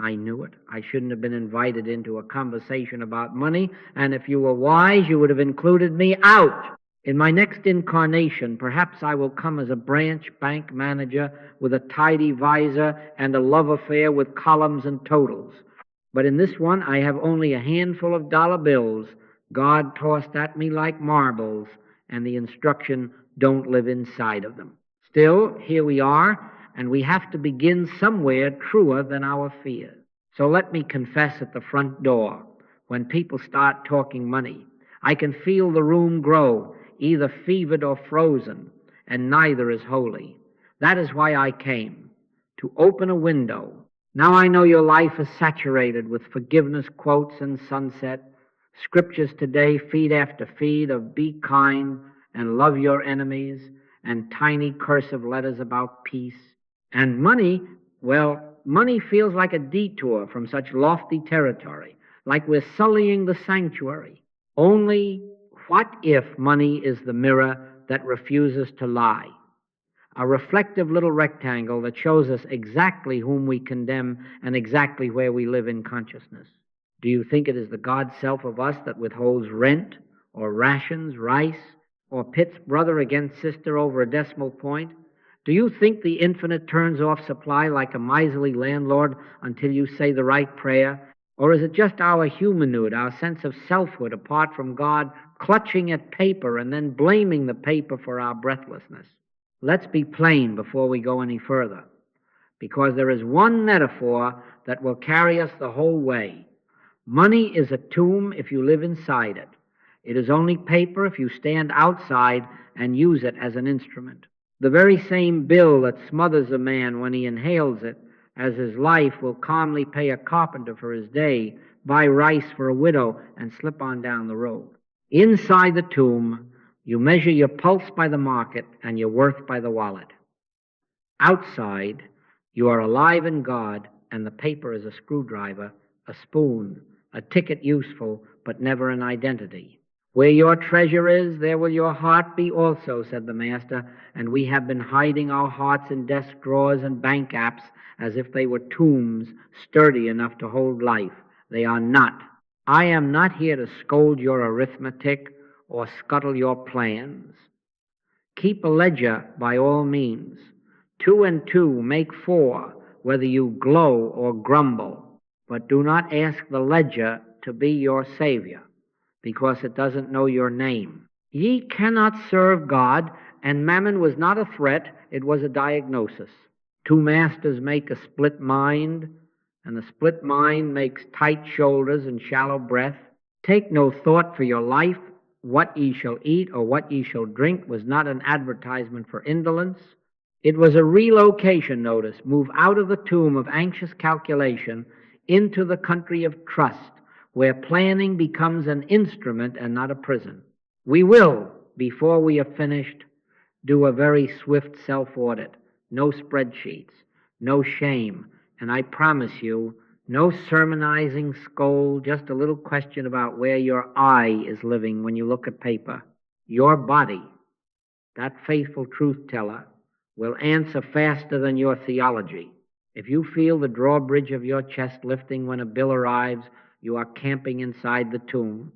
I knew it. I shouldn't have been invited into a conversation about money, and if you were wise, you would have included me out. In my next incarnation, perhaps I will come as a branch bank manager with a tidy visor and a love affair with columns and totals. But in this one, I have only a handful of dollar bills, God tossed at me like marbles, and the instruction, don't live inside of them. Still, here we are, and we have to begin somewhere truer than our fears. So let me confess at the front door, when people start talking money, I can feel the room grow, either fevered or frozen, and neither is holy. That is why I came, to open a window. Now I know your life is saturated with forgiveness quotes and sunset, scriptures today, feed after feed, of be kind and love your enemies, and tiny cursive letters about peace. And money, well, money feels like a detour from such lofty territory, like we're sullying the sanctuary. Only what if money is the mirror that refuses to lie? A reflective little rectangle that shows us exactly whom we condemn and exactly where we live in consciousness. Do you think it is the God self of us that withholds rent or rations, rice, or pits brother against sister over a decimal point? Do you think the infinite turns off supply like a miserly landlord until you say the right prayer? Or is it just our humanhood, our sense of selfhood apart from God, clutching at paper and then blaming the paper for our breathlessness? Let's be plain before we go any further, because there is one metaphor that will carry us the whole way. Money is a tomb if you live inside it. It is only paper if you stand outside and use it as an instrument. The very same bill that smothers a man when he inhales it, as his life, will calmly pay a carpenter for his day, buy rice for a widow, and slip on down the road. Inside the tomb, you measure your pulse by the market and your worth by the wallet. Outside, you are alive in God, and the paper is a screwdriver, a spoon, a ticket useful, but never an identity. Where your treasure is, there will your heart be also, said the Master, and we have been hiding our hearts in desk drawers and bank apps as if they were tombs sturdy enough to hold life. They are not. I am not here to scold your arithmetic or scuttle your plans. Keep a ledger by all means. 2 and 2 make 4, whether you glow or grumble. But do not ask the ledger to be your savior, because it doesn't know your name. Ye cannot serve God, and mammon was not a threat, it was a diagnosis. 2 masters make a split mind, and the split mind makes tight shoulders and shallow breath. Take no thought for your life. What ye shall eat or what ye shall drink was not an advertisement for indolence. It was a relocation notice. Move out of the tomb of anxious calculation into the country of trust, where planning becomes an instrument and not a prison. We will, before we have finished, do a very swift self-audit. No spreadsheets, no shame, and I promise you, no sermonizing scold, just a little question about where your eye is living when you look at paper. Your body, that faithful truth teller, will answer faster than your theology. If you feel the drawbridge of your chest lifting when a bill arrives, you are camping inside the tomb.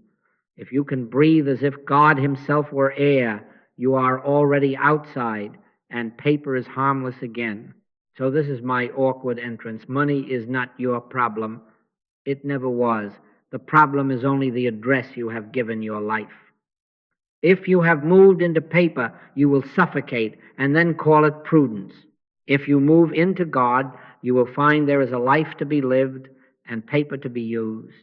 If you can breathe as if God himself were air, you are already outside, and paper is harmless again. So this is my awkward entrance. Money is not your problem. It never was. The problem is only the address you have given your life. If you have moved into paper, you will suffocate and then call it prudence. If you move into God, you will find there is a life to be lived and paper to be used,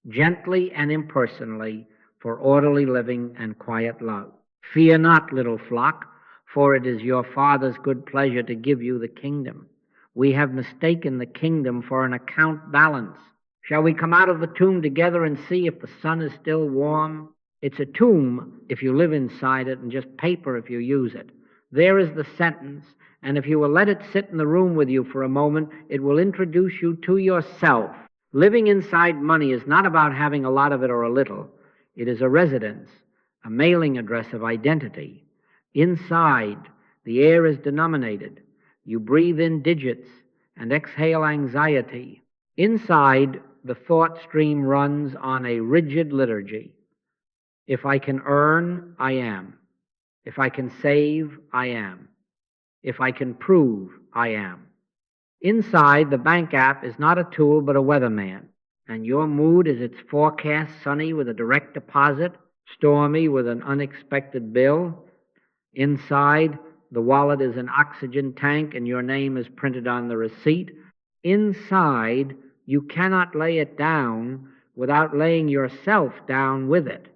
gently and impersonally, for orderly living and quiet love. Fear not, little flock, for it is your Father's good pleasure to give you the kingdom. We have mistaken the kingdom for an account balance. Shall we come out of the tomb together and see if the sun is still warm? It's a tomb if you live inside it, and just paper if you use it. There is the sentence, and if you will let it sit in the room with you for a moment, it will introduce you to yourself. Living inside money is not about having a lot of it or a little. It is a residence, a mailing address of identity. Inside, the air is denominated. You breathe in digits and exhale anxiety. Inside, the thought stream runs on a rigid liturgy. If I can earn, I am. If I can save, I am. If I can prove, I am. Inside, the bank app is not a tool but a weatherman, and your mood is its forecast: sunny with a direct deposit, stormy with an unexpected bill. Inside, the wallet is an oxygen tank and your name is printed on the receipt. Inside, you cannot lay it down without laying yourself down with it.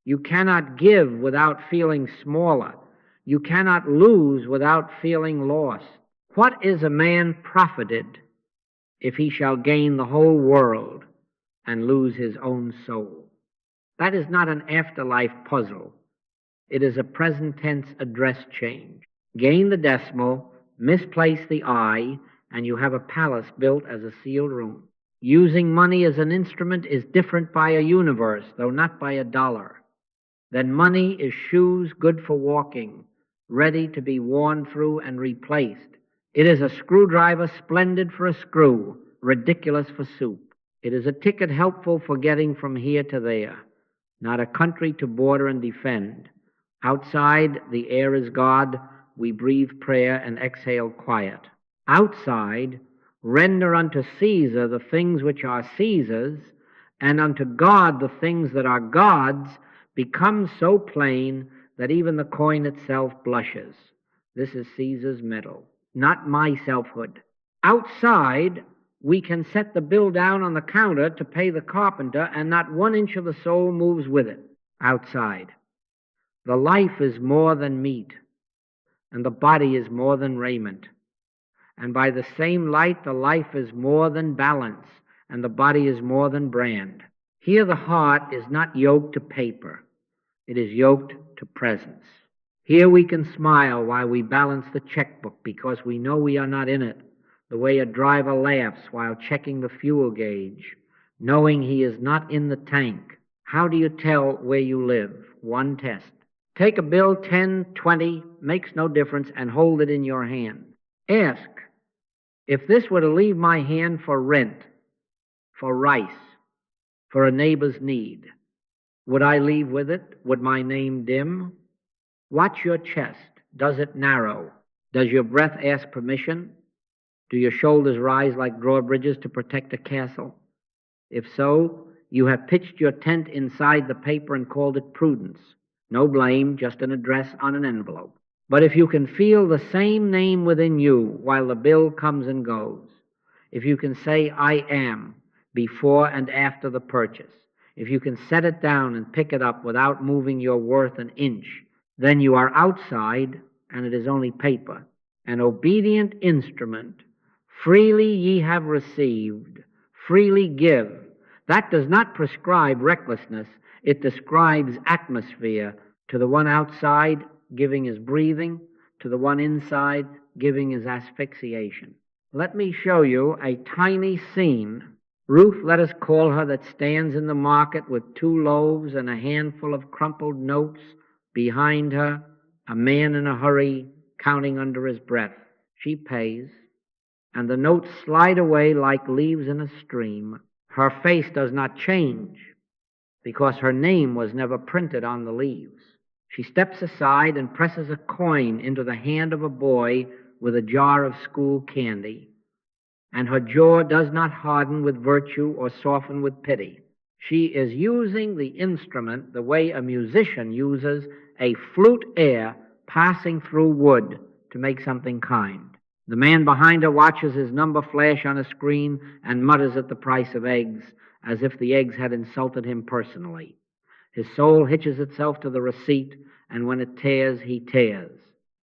You cannot give without feeling smaller. You cannot lose without feeling lost. What is a man profited if he shall gain the whole world and lose his own soul? That is not an afterlife puzzle. It is a present tense address change. Gain the decimal, misplace the I, and you have a palace built as a sealed room. Using money as an instrument is different by a universe, though not by a dollar. Then money is shoes good for walking, ready to be worn through and replaced. It is a screwdriver splendid for a screw, ridiculous for soup. It is a ticket helpful for getting from here to there, not a country to border and defend. Outside, the air is God. We breathe prayer and exhale quiet. Outside, render unto Caesar the things which are Caesar's, and unto God the things that are God's, becomes so plain that even the coin itself blushes. This is Caesar's medal, not my selfhood. Outside, we can set the bill down on the counter to pay the carpenter, and not 1 inch of the soul moves with it. Outside, the life is more than meat, and the body is more than raiment. And by the same light, the life is more than balance, and the body is more than brand. Here the heart is not yoked to paper. It is yoked to presence. Here we can smile while we balance the checkbook because we know we are not in it, the way a driver laughs while checking the fuel gauge, knowing he is not in the tank. How do you tell where you live? One test. Take a bill, 10, 20, makes no difference, and hold it in your hand. Ask, if this were to leave my hand for rent, for rice, for a neighbor's need, would I leave with it? Would my name dim? Watch your chest. Does it narrow? Does your breath ask permission? Do your shoulders rise like drawbridges to protect a castle? If so, you have pitched your tent inside the paper and called it prudence. No blame, just an address on an envelope. But if you can feel the same name within you while the bill comes and goes, if you can say I am before and after the purchase, if you can set it down and pick it up without moving your worth an inch, then you are outside and it is only paper, an obedient instrument. Freely ye have received, freely give. That does not prescribe recklessness. It describes atmosphere. To the one outside, giving is breathing. To the one inside, giving is asphyxiation. Let me show you a tiny scene. Ruth, let us call her, that stands in the market with 2 loaves and a handful of crumpled notes. Behind her, a man in a hurry, counting under his breath. She pays, and the notes slide away like leaves in a stream. Her face does not change, because her name was never printed on the leaves. She steps aside and presses a coin into the hand of a boy with a jar of school candy, and her jaw does not harden with virtue or soften with pity. She is using the instrument the way a musician uses a flute air passing through wood to make something kind. The man behind her watches his number flash on a screen and mutters at the price of eggs, as if the eggs had insulted him personally. His soul hitches itself to the receipt, and when it tears, he tears.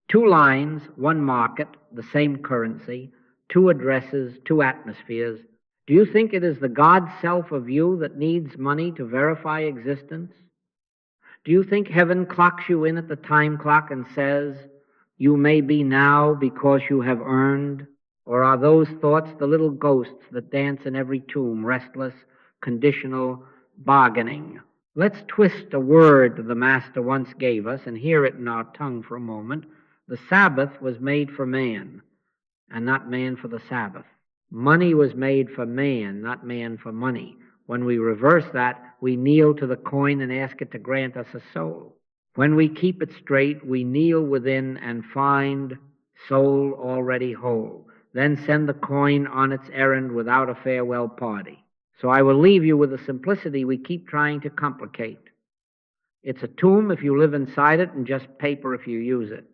2 lines, 1 market, the same currency, 2 addresses, 2 atmospheres. Do you think it is the God self of you that needs money to verify existence? Do you think heaven clocks you in at the time clock and says, you may be now because you have earned? Or are those thoughts the little ghosts that dance in every tomb, restless, conditional, bargaining? Let's twist a word the Master once gave us and hear it in our tongue for a moment. The Sabbath was made for man, and not man for the Sabbath. Money was made for man, not man for money. When we reverse that, we kneel to the coin and ask it to grant us a soul. When we keep it straight, we kneel within and find soul already whole. Then send the coin on its errand without a farewell party. So I will leave you with the simplicity we keep trying to complicate. It's a tomb if you live inside it, and just paper if you use it.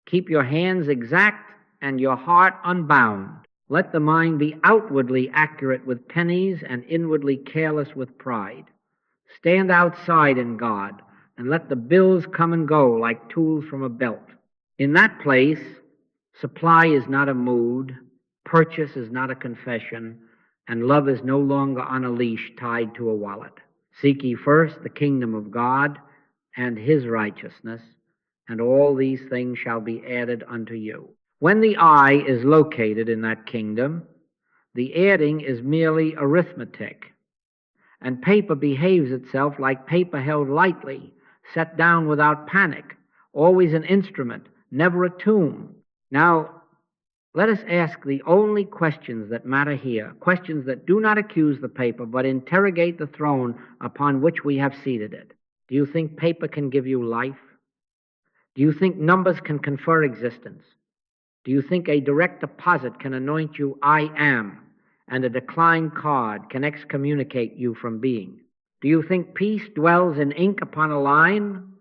Keep your hands exact and your heart unbound. Let the mind be outwardly accurate with pennies and inwardly careless with pride. Stand outside in God and let the bills come and go like tools from a belt. In that place, supply is not a mood, purchase is not a confession, and love is no longer on a leash tied to a wallet. Seek ye first the kingdom of God and his righteousness, and all these things shall be added unto you. When the I is located in that kingdom, the adding is merely arithmetic, and paper behaves itself like paper held lightly, set down without panic, always an instrument, never a tomb. Now, let us ask the only questions that matter here, questions that do not accuse the paper, but interrogate the throne upon which we have seated it. Do you think paper can give you life? Do you think numbers can confer existence? Do you think a direct deposit can anoint you I am, and a declined card can excommunicate you from being? Do you think peace dwells in ink upon a line?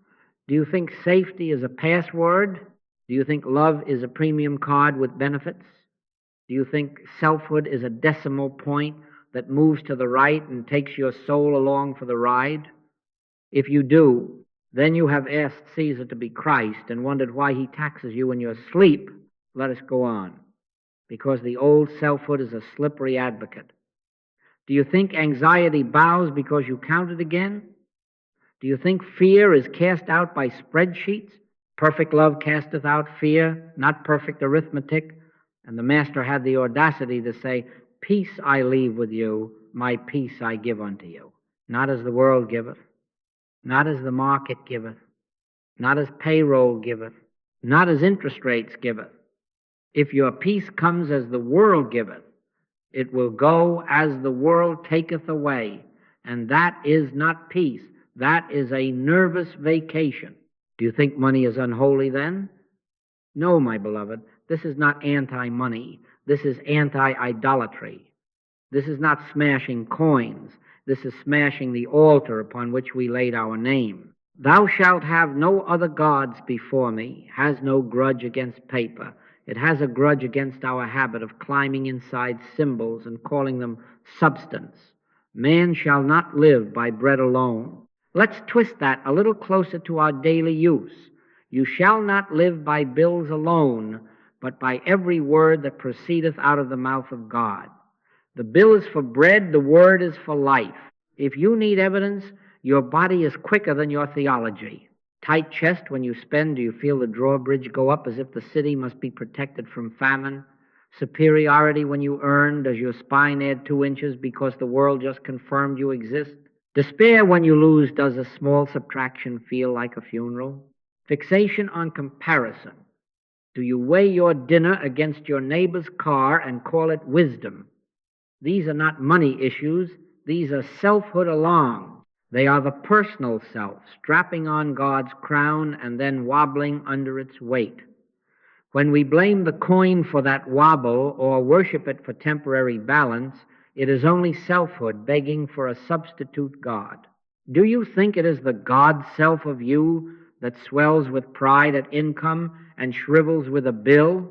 Do you think safety is a password? Do you think love is a premium card with benefits? Do you think selfhood is a decimal point that moves to the right and takes your soul along for the ride? If you do, then you have asked Caesar to be Christ and wondered why he taxes you in your sleep. Let us go on, because the old selfhood is a slippery advocate. Do you think anxiety bows because you count it again? Do you think fear is cast out by spreadsheets? Perfect love casteth out fear, not perfect arithmetic. And the Master had the audacity to say, peace I leave with you, my peace I give unto you. Not as the world giveth, not as the market giveth, not as payroll giveth, not as interest rates giveth. If your peace comes as the world giveth, it will go as the world taketh away. And that is not peace. That is a nervous vacation. Do you think money is unholy then? No, my beloved. This is not anti-money. This is anti-idolatry. This is not smashing coins. This is smashing the altar upon which we laid our name. Thou shalt have no other gods before me has no grudge against paper. It has a grudge against our habit of climbing inside symbols and calling them substance. Man shall not live by bread alone. Let's twist that a little closer to our daily use. You shall not live by bills alone, but by every word that proceedeth out of the mouth of God. The bill is for bread, the word is for life. If you need evidence, your body is quicker than your theology. Tight chest when you spend, do you feel the drawbridge go up as if the city must be protected from famine? Superiority when you earn, does your spine add 2 inches because the world just confirmed you exist? Despair when you lose, does a small subtraction feel like a funeral? Fixation on comparison. Do you weigh your dinner against your neighbor's car and call it wisdom? These are not money issues. These are selfhood alarms. They are the personal self, strapping on God's crown and then wobbling under its weight. When we blame the coin for that wobble or worship it for temporary balance, it is only selfhood begging for a substitute God. Do you think it is the God self of you that swells with pride at income and shrivels with a bill?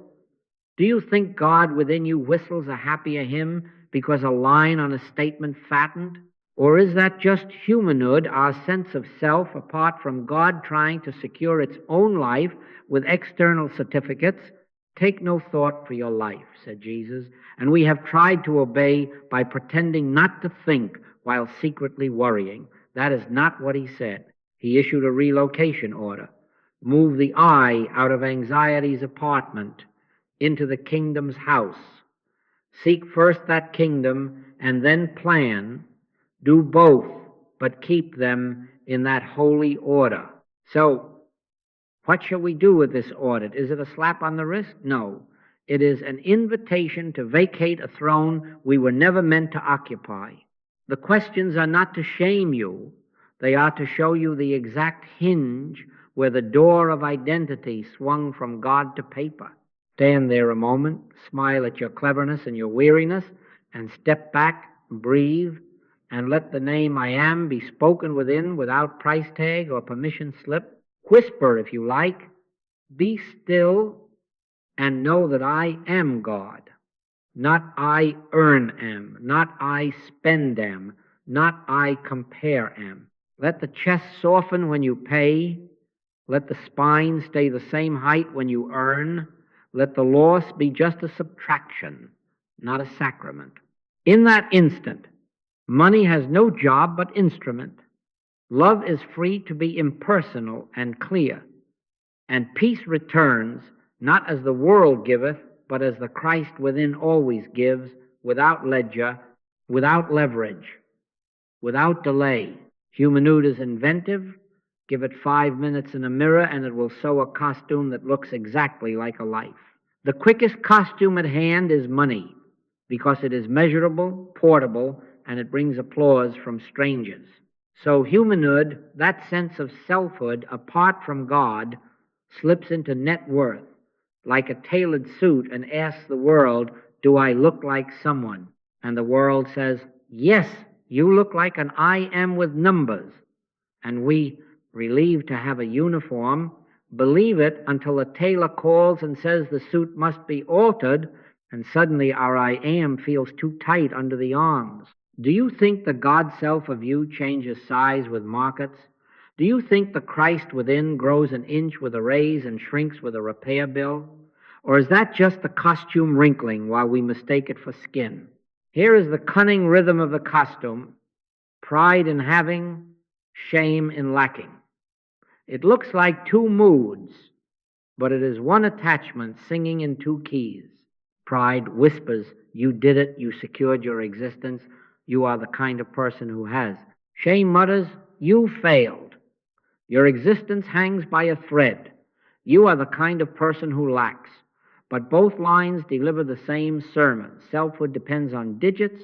Do you think God within you whistles a happier hymn because a line on a statement fattened? Or is that just humanhood, our sense of self apart from God trying to secure its own life with external certificates? Take no thought for your life, said Jesus, and we have tried to obey by pretending not to think while secretly worrying. That is not what he said. He issued a relocation order. Move the I out of anxiety's apartment into the kingdom's house. Seek first that kingdom and then plan. Do both, but keep them in that holy order. So, what shall we do with this audit? Is it a slap on the wrist? No. It is an invitation to vacate a throne we were never meant to occupy. The questions are not to shame you. They are to show you the exact hinge where the door of identity swung from God to paper. Stand there a moment, smile at your cleverness and your weariness, and step back, breathe, and let the name I am be spoken within without price tag or permission slip. Whisper if you like. Be still and know that I am God. Not I earn am, not I spend am, not I compare am. Let the chest soften when you pay. Let the spine stay the same height when you earn. Let the loss be just a subtraction, not a sacrament. In that instant, money has no job but instrument. Love is free to be impersonal and clear. And peace returns, not as the world giveth, but as the Christ within always gives, without ledger, without leverage, without delay. Humanhood is inventive. Give it 5 minutes in a mirror and it will sew a costume that looks exactly like a life. The quickest costume at hand is money, because it is measurable, portable, and it brings applause from strangers. So humanhood, that sense of selfhood apart from God, slips into net worth, like a tailored suit, and asks the world, do I look like someone? And the world says, yes, you look like an I am with numbers. And we, relieved to have a uniform, believe it until the tailor calls and says the suit must be altered, and suddenly our I am feels too tight under the arms. Do you think the God self of you changes size with markets? Do you think the Christ within grows an inch with a raise and shrinks with a repair bill? Or is that just the costume wrinkling while we mistake it for skin? Here is the cunning rhythm of the costume: pride in having, shame in lacking. It looks like two moods, but it is one attachment singing in two keys. Pride whispers, you did it, you secured your existence, you are the kind of person who has. Shame mutters, you failed. Your existence hangs by a thread. You are the kind of person who lacks. But both lines deliver the same sermon. Selfhood depends on digits,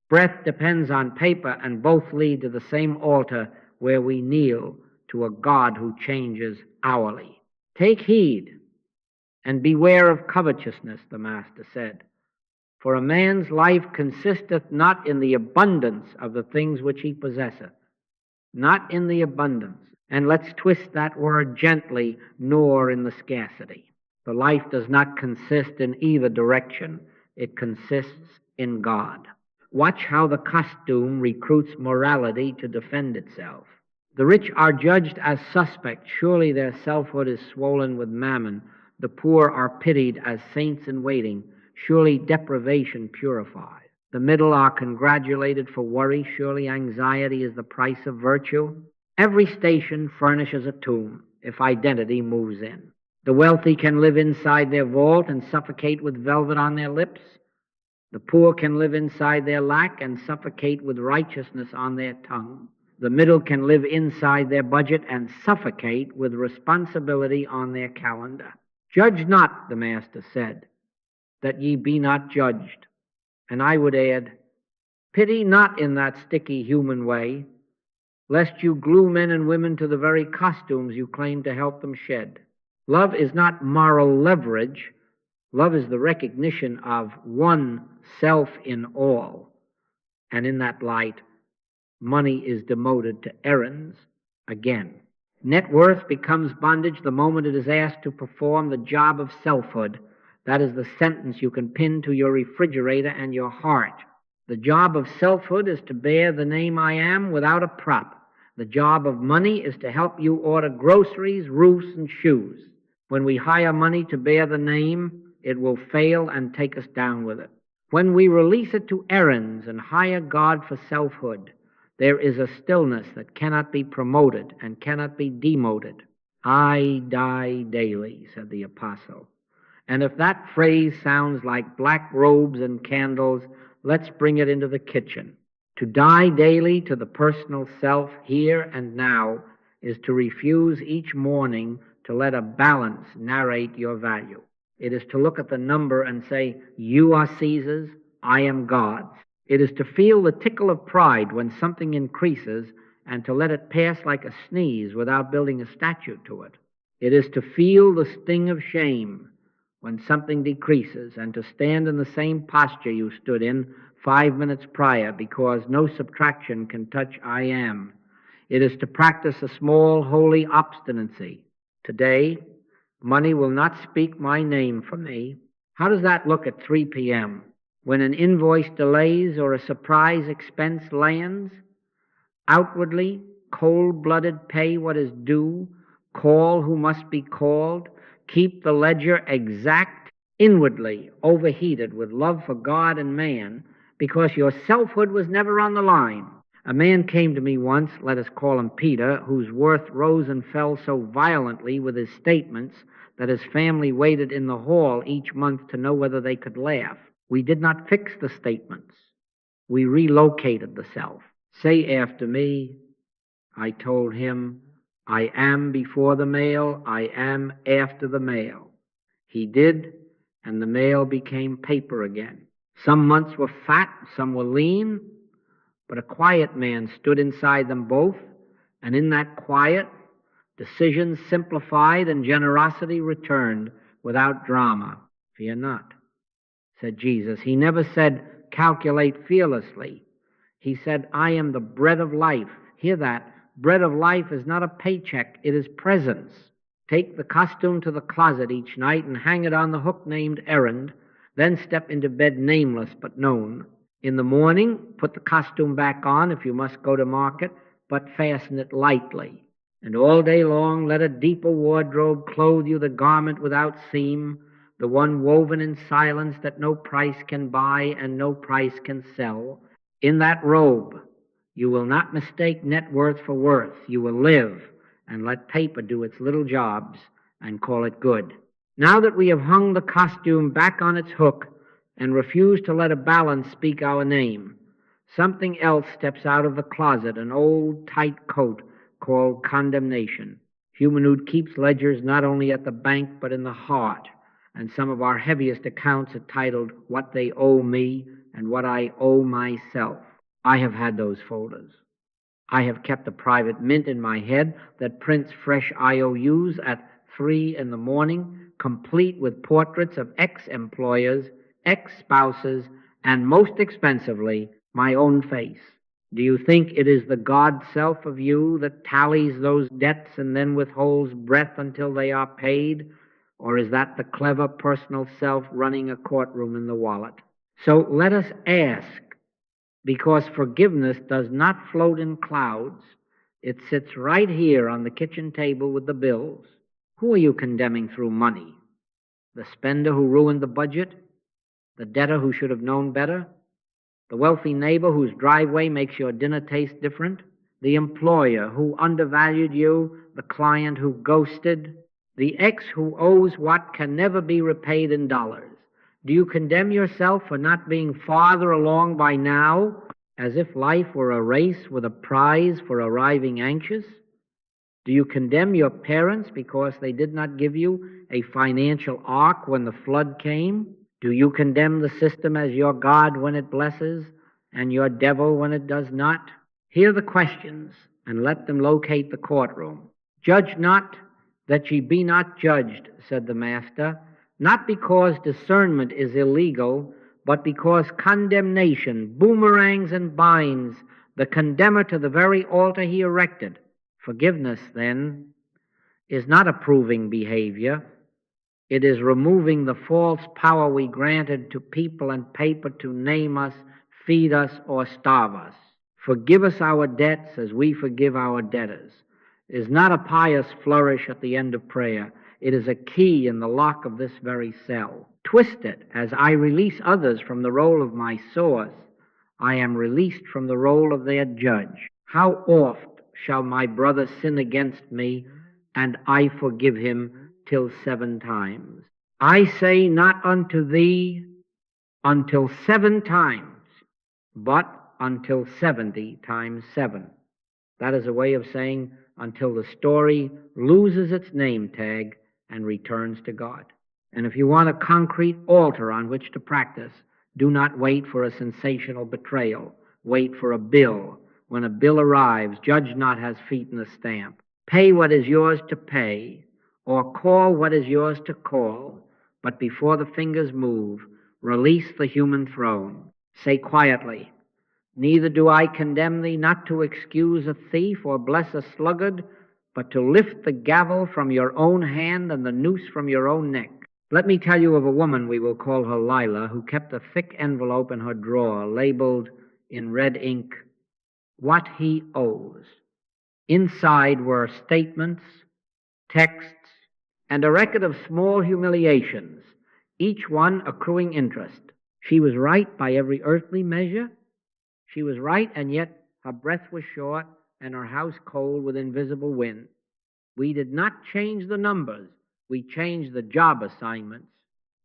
breath depends on paper, and both lead to the same altar where we kneel to a God who changes hourly. Take heed and beware of covetousness, the Master said. For a man's life consisteth not in the abundance of the things which he possesseth, not in the abundance. And let's twist that word gently, nor in the scarcity. The life does not consist in either direction. It consists in God. Watch how the costume recruits morality to defend itself. The rich are judged as suspect. Surely their selfhood is swollen with mammon. The poor are pitied as saints in waiting. Surely deprivation purifies. The middle are congratulated for worry. Surely anxiety is the price of virtue. Every station furnishes a tomb if identity moves in. The wealthy can live inside their vault and suffocate with velvet on their lips. The poor can live inside their lack and suffocate with righteousness on their tongue. The middle can live inside their budget and suffocate with responsibility on their calendar. Judge not, the Master said, that ye be not judged. And I would add, pity not in that sticky human way, lest you glue men and women to the very costumes you claim to help them shed. Love is not moral leverage. Love is the recognition of one self in all. And in that light, money is demoted to errands again. Net worth becomes bondage the moment it is asked to perform the job of selfhood. That is the sentence you can pin to your refrigerator and your heart. The job of selfhood is to bear the name I am without a prop. The job of money is to help you order groceries, roofs, and shoes. When we hire money to bear the name, it will fail and take us down with it. When we release it to errands and hire God for selfhood, there is a stillness that cannot be promoted and cannot be demoted. I die daily, said the apostle. And if that phrase sounds like black robes and candles, let's bring it into the kitchen. To die daily to the personal self here and now is to refuse each morning to let a balance narrate your value. It is to look at the number and say, you are Caesar's, I am God's. It is to feel the tickle of pride when something increases and to let it pass like a sneeze without building a statue to it. It is to feel the sting of shame when something decreases and to stand in the same posture you stood in 5 minutes prior, because no subtraction can touch I am. It is to practice a small holy obstinacy. Today, money will not speak my name for me. How does that look at 3 p.m. when an invoice delays or a surprise expense lands? Outwardly, cold-blooded, pay what is due, call who must be called, keep the ledger exact. Inwardly, overheated with love for God and man, because your selfhood was never on the line. A man came to me once, let us call him Peter, whose worth rose and fell so violently with his statements that his family waited in the hall each month to know whether they could laugh. We did not fix the statements. We relocated the self. Say after me, I told him, I am before the mail, I am after the mail. He did, and the mail became paper again. Some months were fat, some were lean, but a quiet man stood inside them both, and in that quiet, decisions simplified and generosity returned without drama. Fear not, said Jesus. He never said, calculate fearlessly. He said, I am the bread of life. Hear that. Bread of life is not a paycheck, it is presence. Take the costume to the closet each night and hang it on the hook named errand, then step into bed nameless but known. In the morning, put the costume back on if you must go to market, but fasten it lightly. And all day long let a deeper wardrobe clothe you, the garment without seam, the one woven in silence that no price can buy and no price can sell. In that robe, you will not mistake net worth for worth. You will live and let paper do its little jobs and call it good. Now that we have hung the costume back on its hook and refuse to let a balance speak our name, something else steps out of the closet, an old tight coat called condemnation. Humanhood keeps ledgers not only at the bank but in the heart, and some of our heaviest accounts are titled What They Owe Me and What I Owe Myself. I have had those folders. I have kept a private mint in my head that prints fresh IOUs at 3 in the morning, complete with portraits of ex-employers, ex-spouses, and most expensively, my own face. Do you think it is the God self of you that tallies those debts and then withholds breath until they are paid? Or is that the clever personal self running a courtroom in the wallet? So let us ask, because forgiveness does not float in clouds. It sits right here on the kitchen table with the bills. Who are you condemning through money? The spender who ruined the budget? The debtor who should have known better? The wealthy neighbor whose driveway makes your dinner taste different? The employer who undervalued you? The client who ghosted? The ex who owes what can never be repaid in dollars? Do you condemn yourself for not being farther along by now, as if life were a race with a prize for arriving anxious? Do you condemn your parents because they did not give you a financial ark when the flood came? Do you condemn the system as your God when it blesses and your devil when it does not? Hear the questions and let them locate the courtroom. Judge not that ye be not judged, said the Master, not because discernment is illegal, but because condemnation boomerangs and binds the condemner to the very altar he erected. Forgiveness, then, is not approving behavior. It is removing the false power we granted to people and paper to name us, feed us, or starve us. Forgive us our debts as we forgive our debtors. It is not a pious flourish at the end of prayer. It is a key in the lock of this very cell. Twist it as I release others from the role of my source. I am released from the role of their judge. How oft shall my brother sin against me, and I forgive him till 7 times? I say not unto thee until 7 times, but until 70 times 7. That is a way of saying until the story loses its name tag and returns to God. And if you want a concrete altar on which to practice, do not wait for a sensational betrayal. Wait for a bill. When a bill arrives, judge not has feet in a stamp. Pay what is yours to pay, or call what is yours to call, but before the fingers move, release the human throne. Say quietly, neither do I condemn thee not to excuse a thief or bless a sluggard, but to lift the gavel from your own hand and the noose from your own neck. Let me tell you of a woman, we will call her Lila, who kept a thick envelope in her drawer labeled in red ink, "What he owes." Inside were statements, texts, and a record of small humiliations, each one accruing interest. She was right by every earthly measure. She was right, and yet her breath was short and her house cold with invisible wind. We did not change the numbers. We changed the job assignments.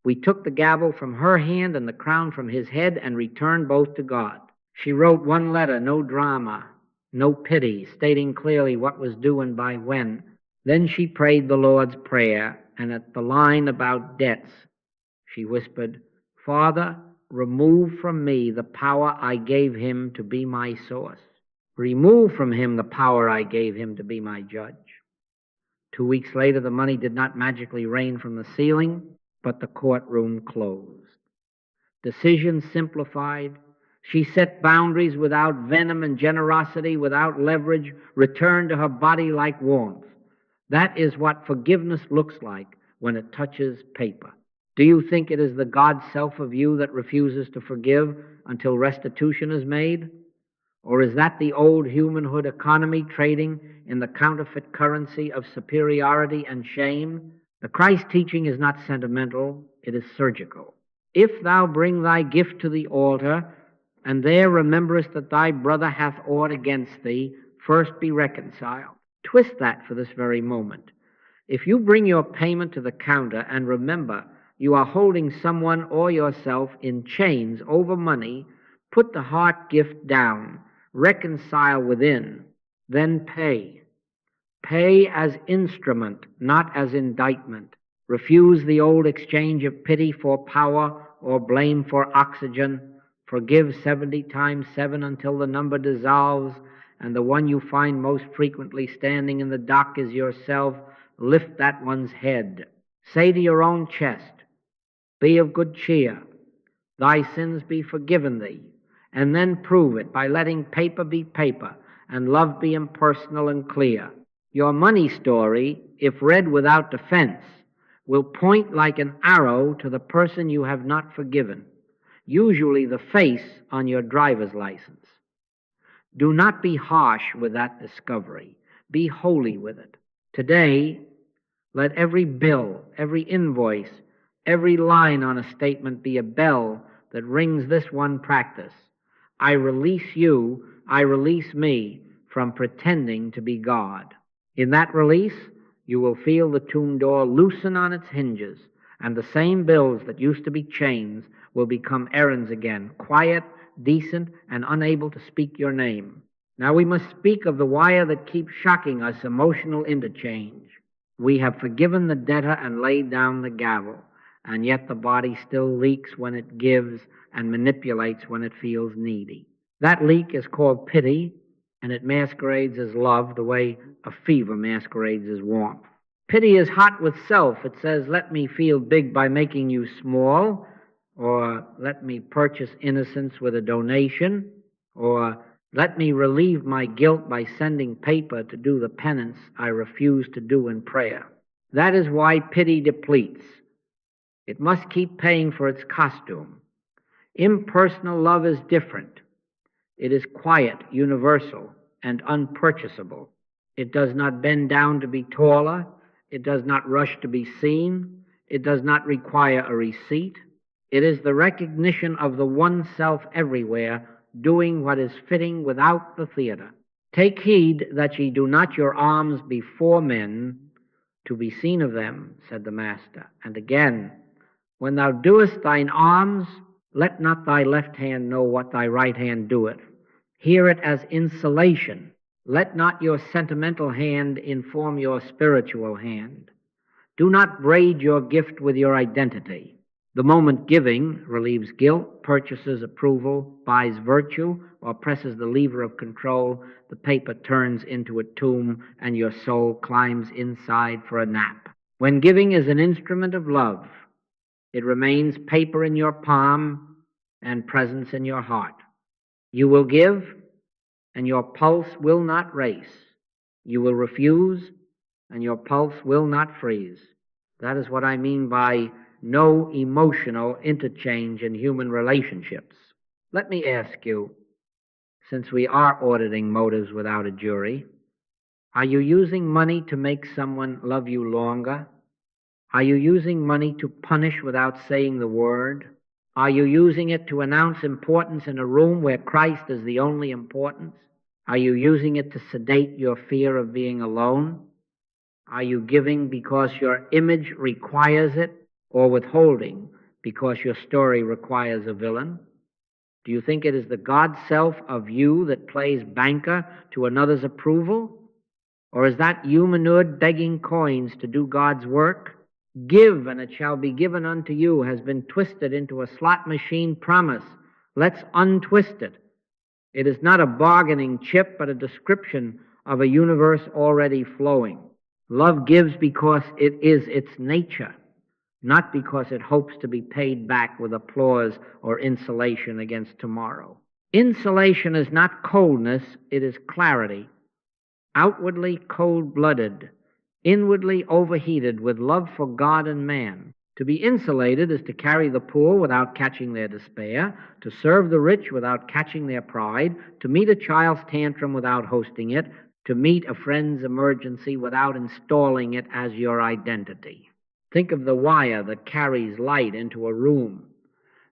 We took the gavel from her hand and the crown from his head and returned both to God. She wrote one letter, no drama, no pity, stating clearly what was due and by when. Then she prayed the Lord's Prayer, and at the line about debts, she whispered, "Father, remove from me the power I gave him to be my source. Remove from him the power I gave him to be my judge." 2 weeks later, the money did not magically rain from the ceiling, but the courtroom closed. Decisions simplified. She set boundaries without venom, and generosity without leverage returned to her body like warmth. That is what forgiveness looks like when it touches paper. Do you think it is the God self of you that refuses to forgive until restitution is made? Or is that the old humanhood economy trading in the counterfeit currency of superiority and shame? The Christ teaching is not sentimental, it is surgical. If thou bring thy gift to the altar, and there rememberest that thy brother hath aught against thee, first be reconciled. Twist that for this very moment. If you bring your payment to the counter and remember you are holding someone or yourself in chains over money, put the heart gift down, reconcile within, then pay. Pay as instrument, not as indictment. Refuse the old exchange of pity for power or blame for oxygen. Forgive 70 times 7 until the number dissolves, and the one you find most frequently standing in the dock is yourself. Lift that one's head. Say to your own chest, "Be of good cheer. Thy sins be forgiven thee." And then prove it by letting paper be paper and love be impersonal and clear. Your money story, if read without defense, will point like an arrow to the person you have not forgiven, usually the face on your driver's license. Do not be harsh with that discovery. Be holy with it. Today, let every bill, every invoice, every line on a statement be a bell that rings this one practice. I release you, I release me from pretending to be God. In that release, you will feel the tomb door loosen on its hinges, and the same bills that used to be chains will become errands again, quiet, decent, and unable to speak your name. Now we must speak of the wire that keeps shocking us, emotional interchange. We have forgiven the debtor and laid down the gavel, and yet the body still leaks when it gives and manipulates when it feels needy. That leak is called pity, and it masquerades as love the way a fever masquerades as warmth. Pity is hot with self. It says, "Let me feel big by making you small," or "Let me purchase innocence with a donation," or "Let me relieve my guilt by sending paper to do the penance I refuse to do in prayer." That is why pity depletes. It must keep paying for its costume. Impersonal love is different. It is quiet, universal, and unpurchasable. It does not bend down to be taller. It does not rush to be seen. It does not require a receipt. It is the recognition of the one self everywhere, doing what is fitting without the theater. Take heed that ye do not your alms before men to be seen of them, said the Master. And again, when thou doest thine alms, let not thy left hand know what thy right hand doeth. Hear it as insulation. Let not your sentimental hand inform your spiritual hand. Do not braid your gift with your identity. The moment giving relieves guilt, purchases approval, buys virtue, or presses the lever of control, the paper turns into a tomb and your soul climbs inside for a nap. When giving is an instrument of love, it remains paper in your palm and presence in your heart. You will give, and your pulse will not race. You will refuse, and your pulse will not freeze. That is what I mean by no emotional interchange in human relationships. Let me ask you, since we are auditing motives without a jury, are you using money to make someone love you longer? Are you using money to punish without saying the word? Are you using it to announce importance in a room where Christ is the only importance? Are you using it to sedate your fear of being alone? Are you giving because your image requires it, or withholding because your story requires a villain? Do you think it is the God self of you that plays banker to another's approval? Or is that you manured begging coins to do God's work? Give, and it shall be given unto you has been twisted into a slot machine promise. Let's untwist it. It is not a bargaining chip, but a description of a universe already flowing. Love gives because it is its nature, not because it hopes to be paid back with applause or insulation against tomorrow. Insulation is not coldness, it is clarity. Outwardly cold-blooded, inwardly overheated with love for God and man. To be insulated is to carry the poor without catching their despair, to serve the rich without catching their pride, to meet a child's tantrum without hosting it, to meet a friend's emergency without installing it as your identity. Think of the wire that carries light into a room.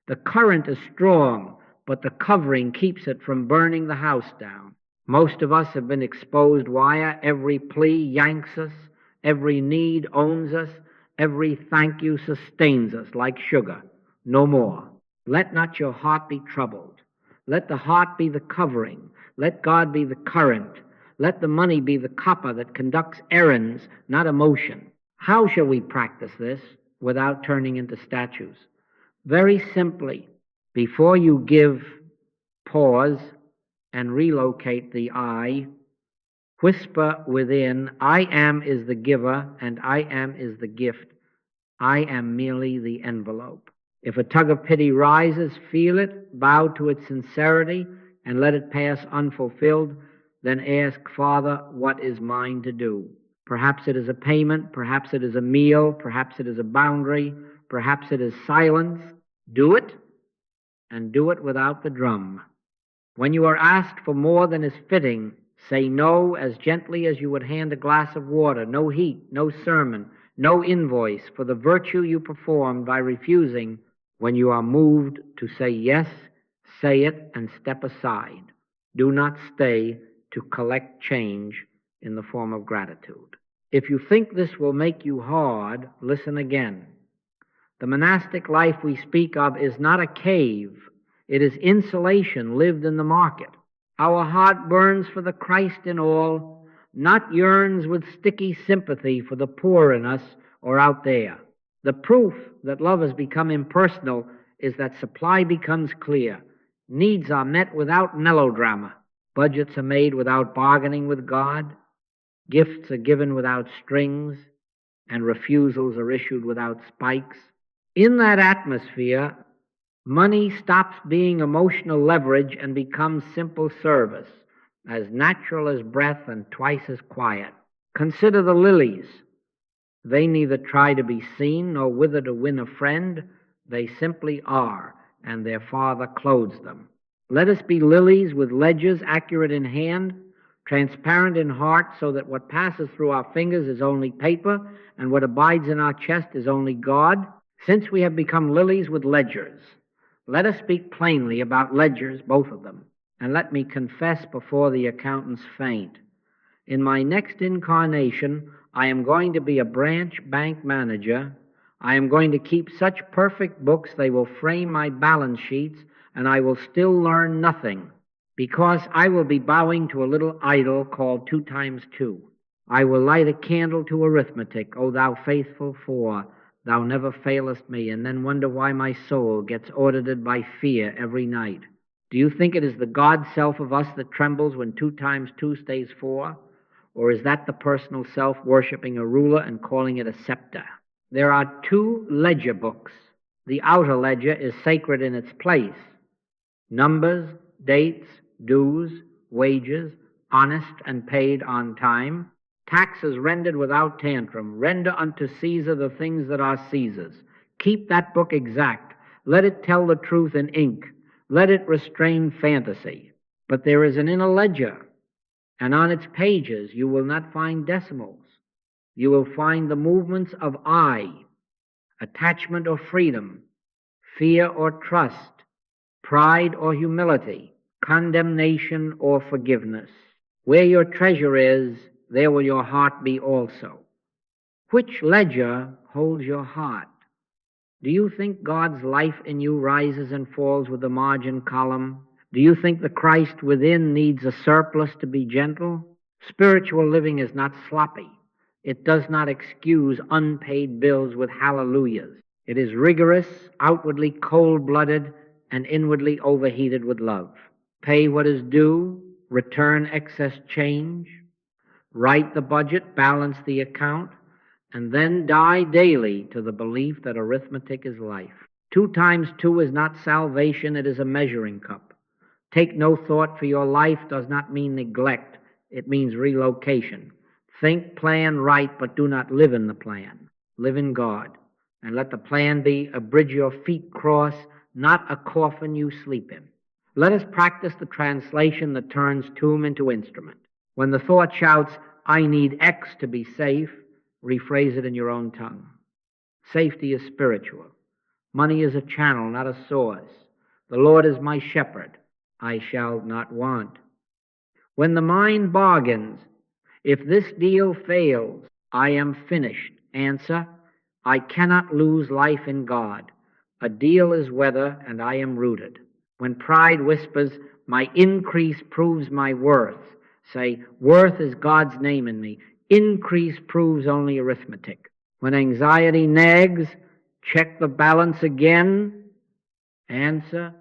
The current is strong, but the covering keeps it from burning the house down. Most of us have been exposed wire. Every plea yanks us. Every need owns us. Every thank you sustains us like sugar. No more. Let not your heart be troubled. Let the heart be the covering. Let God be the current. Let the money be the copper that conducts errands, not emotion. How shall we practice this without turning into statues? Very simply, before you give, pause and relocate the I. Whisper within, I am is the giver and I am is the gift. I am merely the envelope. If a tug of pity rises, feel it, bow to its sincerity, and let it pass unfulfilled. Then ask, Father, what is mine to do? Perhaps it is a payment, perhaps it is a meal, perhaps it is a boundary, perhaps it is silence. Do it, and do it without the drum. When you are asked for more than is fitting, say no as gently as you would hand a glass of water. No heat, no sermon, no invoice for the virtue you performed by refusing. When you are moved to say yes, say it and step aside. Do not stay to collect change in the form of gratitude. If you think this will make you hard, listen again. The monastic life we speak of is not a cave. It is insulation lived in the market. Our heart burns for the Christ in all, not yearns with sticky sympathy for the poor in us or out there. The proof that love has become impersonal is that supply becomes clear. Needs are met without melodrama. Budgets are made without bargaining with God. Gifts are given without strings, and refusals are issued without spikes. In that atmosphere, money stops being emotional leverage and becomes simple service, as natural as breath and twice as quiet. Consider the lilies. They neither try to be seen nor wither to win a friend. They simply are, and their Father clothes them. Let us be lilies with ledgers accurate in hand, transparent in heart, so that what passes through our fingers is only paper, and what abides in our chest is only God. Since we have become lilies with ledgers, let us speak plainly about ledgers, both of them, and let me confess before the accountants faint. In my next incarnation, I am going to be a branch bank manager. I am going to keep such perfect books they will frame my balance sheets, and I will still learn nothing, because I will be bowing to a little idol called 2 times 2. I will light a candle to arithmetic, O thou faithful four, thou never failest me, and then wonder why my soul gets audited by fear every night. Do you think it is the God self of us that trembles when 2 times 2 stays 4? Or is that the personal self worshiping a ruler and calling it a scepter? There are 2 ledger books. The outer ledger is sacred in its place. Numbers, dates, dues, wages, honest and paid on time, taxes rendered without tantrum. Render unto Caesar the things that are Caesar's. Keep that book exact. Let it tell the truth in ink. Let it restrain fantasy. But there is an inner ledger, and on its pages you will not find decimals. You will find the movements of I, attachment or freedom, fear or trust, pride or humility, condemnation or forgiveness. Where your treasure is, there will your heart be also. Which ledger holds your heart? Do you think God's life in you rises and falls with the margin column? Do you think the Christ within needs a surplus to be gentle? Spiritual living is not sloppy. It does not excuse unpaid bills with hallelujahs. It is rigorous, outwardly cold-blooded, and inwardly overheated with love. Pay what is due, return excess change, write the budget, balance the account, and then die daily to the belief that arithmetic is life. 2 times 2 is not salvation, it is a measuring cup. Take no thought for your life does not mean neglect, it means relocation. Think, plan, write, but do not live in the plan. Live in God. And let the plan be a bridge your feet cross, not a coffin you sleep in. Let us practice the translation that turns tomb into instrument. When the thought shouts, I need X to be safe, rephrase it in your own tongue. Safety is spiritual. Money is a channel, not a source. The Lord is my shepherd. I shall not want. When the mind bargains, if this deal fails, I am finished. Answer, I cannot lose life in God. A deal is weather, and I am rooted. When pride whispers, my increase proves my worth, say, worth is God's name in me. Increase proves only arithmetic. When anxiety nags, check the balance again. Answer,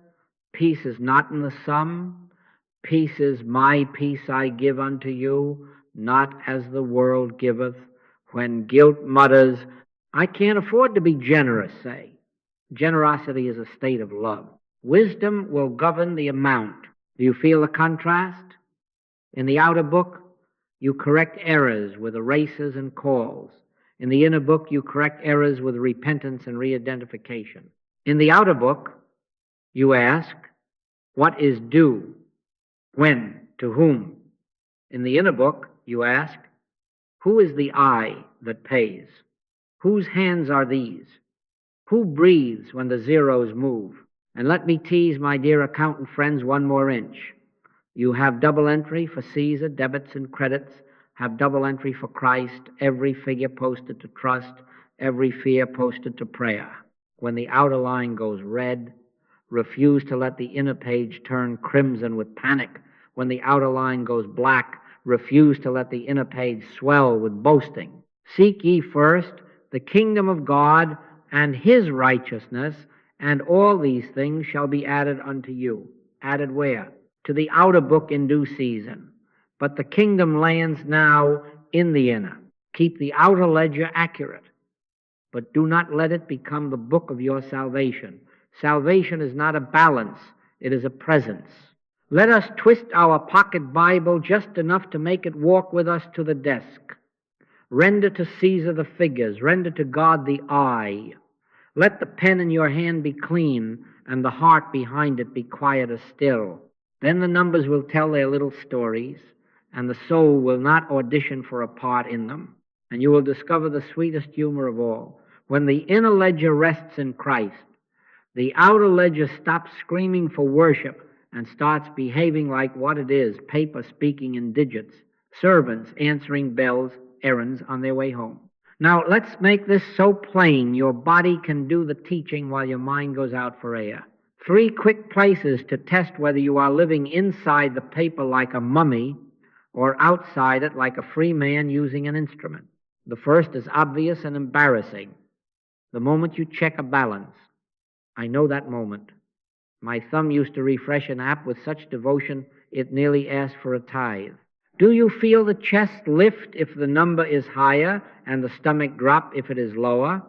peace is not in the sum. Peace is my peace I give unto you, not as the world giveth. When guilt mutters, I can't afford to be generous, say. Generosity is a state of love. Wisdom will govern the amount. Do you feel the contrast? In the outer book, you correct errors with erases and calls. In the inner book, you correct errors with repentance and re-identification. In the outer book, you ask, what is due? When? To whom? In the inner book, you ask, who is the I that pays? Whose hands are these? Who breathes when the zeros move? And let me tease my dear accountant friends 1 more inch. You have double entry for Caesar, debits and credits, have double entry for Christ, every figure posted to trust, every fear posted to prayer. When the outer line goes red, refuse to let the inner page turn crimson with panic. When the outer line goes black, refuse to let the inner page swell with boasting. Seek ye first the kingdom of God and his righteousness, and all these things shall be added unto you. Added where? To the outer book in due season. But the kingdom lands now in the inner. Keep the outer ledger accurate, but do not let it become the book of your salvation. Salvation is not a balance, it is a presence. Let us twist our pocket Bible just enough to make it walk with us to the desk. Render to Caesar the figures, render to God the I. Let the pen in your hand be clean, and the heart behind it be quiet as still. Then the numbers will tell their little stories, and the soul will not audition for a part in them, and you will discover the sweetest humor of all. When the inner ledger rests in Christ, the outer ledger stops screaming for worship and starts behaving like what it is, paper speaking in digits, servants answering bells, errands on their way home. Now, let's make this so plain your body can do the teaching while your mind goes out for air. 3 quick places to test whether you are living inside the paper like a mummy or outside it like a free man using an instrument. The first is obvious and embarrassing. The moment you check a balance. I know that moment. My thumb used to refresh an app with such devotion it nearly asked for a tithe. Do you feel the chest lift if the number is higher and the stomach drop if it is lower?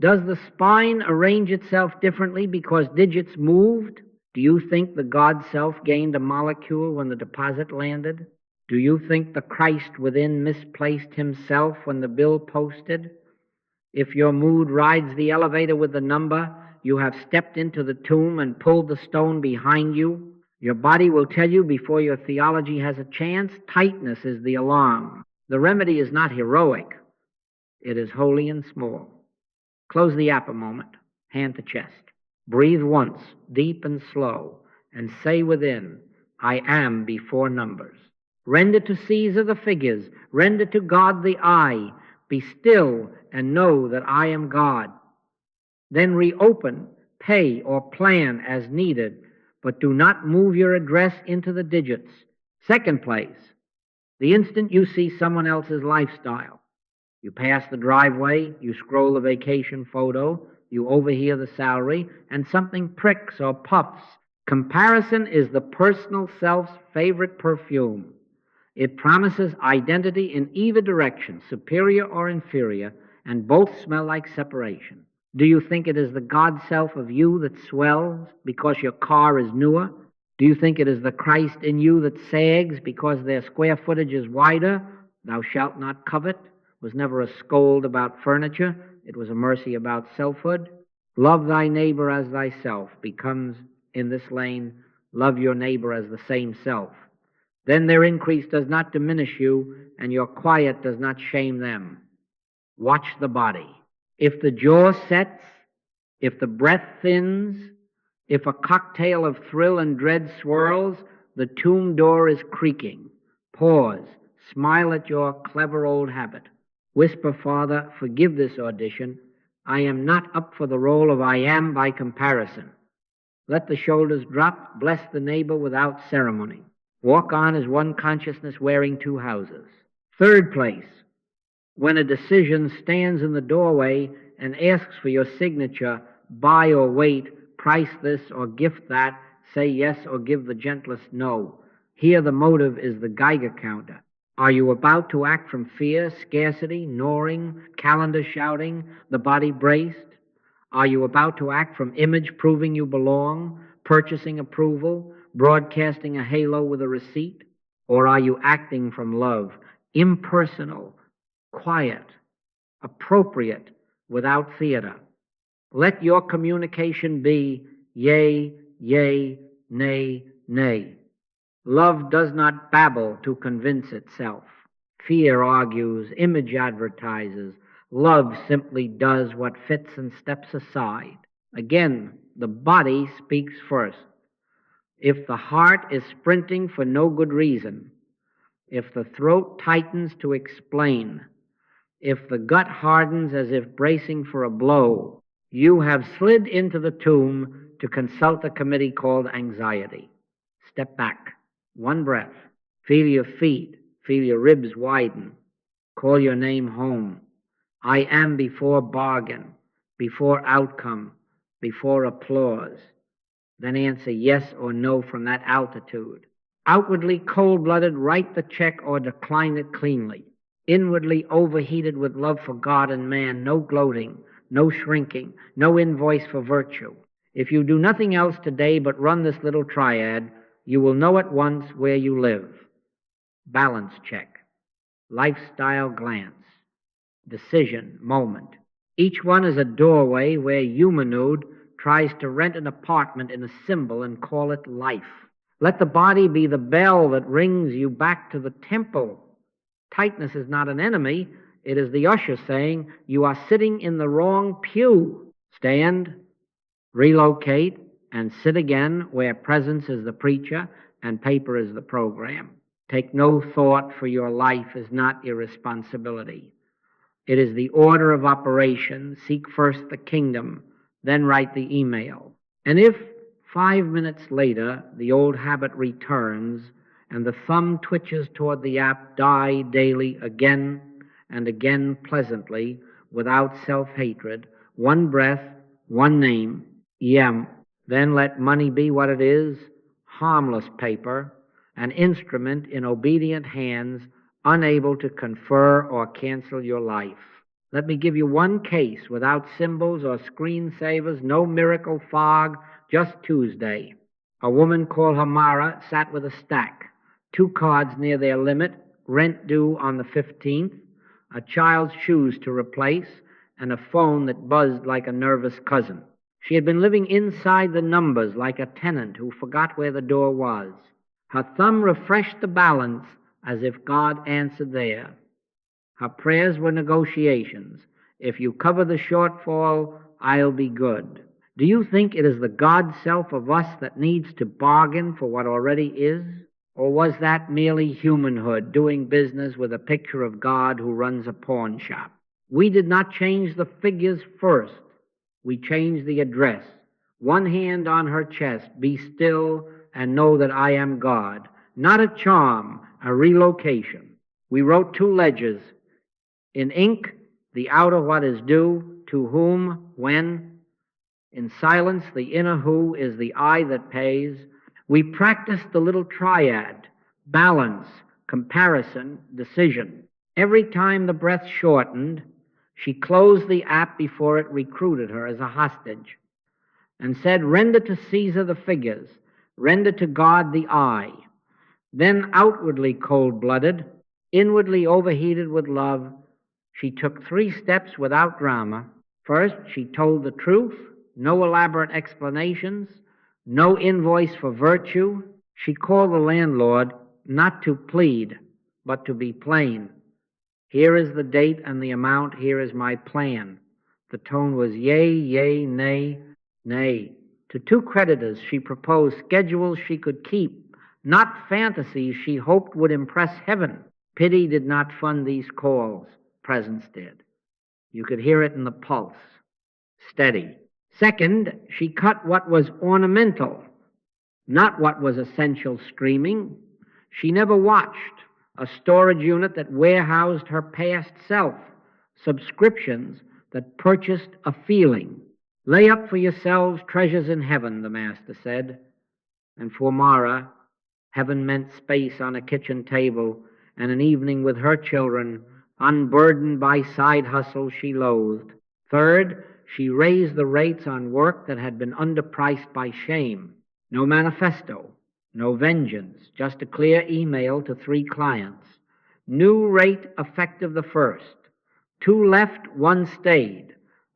Does the spine arrange itself differently because digits moved? Do you think the God self gained a molecule when the deposit landed? Do you think the Christ within misplaced himself when the bill posted? If your mood rides the elevator with the number, you have stepped into the tomb and pulled the stone behind you. Your body will tell you before your theology has a chance, tightness is the alarm. The remedy is not heroic. It is holy and small. Close the app a moment, hand to chest. Breathe once, deep and slow, and say within, I am before numbers. Render to Caesar the figures, render to God the I. Be still and know that I am God. Then reopen, pay, or plan as needed, but do not move your address into the digits. Second place, the instant you see someone else's lifestyle. You pass the driveway, you scroll the vacation photo, you overhear the salary, and something pricks or puffs. Comparison is the personal self's favorite perfume. It promises identity in either direction, superior or inferior, and both smell like separation. Do you think it is the God self of you that swells because your car is newer? Do you think it is the Christ in you that sags because their square footage is wider? Thou shalt not covet was never a scold about furniture. It was a mercy about selfhood. Love thy neighbor as thyself becomes, in this lane, love your neighbor as the same self. Then their increase does not diminish you, and your quiet does not shame them. Watch the body. If the jaw sets, if the breath thins, if a cocktail of thrill and dread swirls, the tomb door is creaking. Pause. Smile at your clever old habit. Whisper, Father, forgive this audition. I am not up for the role of I am by comparison. Let the shoulders drop. Bless the neighbor without ceremony. Walk on as one consciousness wearing two houses. Third place, when a decision stands in the doorway and asks for your signature, buy or wait, price this or gift that, say yes or give the gentlest no. Here the motive is the Geiger counter. Are you about to act from fear, scarcity, gnawing, calendar shouting, the body braced? Are you about to act from image proving you belong, purchasing approval, broadcasting a halo with a receipt? Or are you acting from love, impersonal, quiet, appropriate, without theater? Let your communication be yea, yea, nay, nay. Love does not babble to convince itself. Fear argues, image advertises. Love simply does what fits and steps aside. Again, the body speaks first. If the heart is sprinting for no good reason, if the throat tightens to explain, if the gut hardens as if bracing for a blow, you have slid into the tomb to consult a committee called anxiety. Step back. One breath. Feel your feet. Feel your ribs widen. Call your name home. I am before bargain, before outcome, before applause. Then answer yes or no from that altitude. Outwardly cold-blooded, write the check or decline it cleanly. Inwardly overheated with love for God and man, no gloating, no shrinking, no invoice for virtue. If you do nothing else today but run this little triad, you will know at once where you live. Balance check. Lifestyle glance. Decision moment. Each one is a doorway where Humanoid tries to rent an apartment in a symbol and call it life. Let the body be the bell that rings you back to the temple. Tightness is not an enemy. It is the usher saying, you are sitting in the wrong pew. Stand, relocate, and sit again where presence is the preacher and paper is the program. Take no thought, for your life is not irresponsibility. It is the order of operation. Seek first the kingdom, then write the email. And if 5 minutes later the old habit returns and the thumb twitches toward the app die daily again and again pleasantly, without self-hatred. One breath, one name, Yem. Then let money be what it is, harmless paper, an instrument in obedient hands, unable to confer or cancel your life. Let me give you one case without symbols or screensavers, no miracle fog, just Tuesday. A woman called her Mara sat with a stack, 2 cards near their limit, rent due on the 15th, a child's shoes to replace, and a phone that buzzed like a nervous cousin. She had been living inside the numbers like a tenant who forgot where the door was. Her thumb refreshed the balance as if God answered there. Her prayers were negotiations. If you cover the shortfall, I'll be good. Do you think it is the God self of us that needs to bargain for what already is? Or was that merely humanhood doing business with a picture of God who runs a pawn shop? We did not change the figures first. We changed the address. One hand on her chest, be still and know that I am God. Not a charm, a relocation. We wrote 2 ledgers. In ink, the outer what is due, to whom, when. In silence, the inner who is the I that pays. We practiced the little triad, balance, comparison, decision. Every time the breath shortened, she closed the app before it recruited her as a hostage and said, render to Caesar the figures, render to God the I. Then outwardly cold-blooded, inwardly overheated with love, she took 3 steps without drama. First, she told the truth, no elaborate explanations, no invoice for virtue. She called the landlord not to plead, but to be plain. Here is the date and the amount, here is my plan. The tone was yea, yea, nay, nay. To 2 creditors she proposed schedules she could keep, not fantasies she hoped would impress heaven. Pity did not fund these calls, presence did. You could hear it in the pulse, steady. Second, she cut what was ornamental, not what was essential streaming. She never watched a storage unit that warehoused her past self, subscriptions that purchased a feeling. Lay up for yourselves treasures in heaven, the Master said. And for Mara, heaven meant space on a kitchen table and an evening with her children, unburdened by side hustles she loathed. Third, she raised the rates on work that had been underpriced by shame. No manifesto, no vengeance, just a clear email to 3 clients. New rate effective the 1st. 2 left, 1 stayed.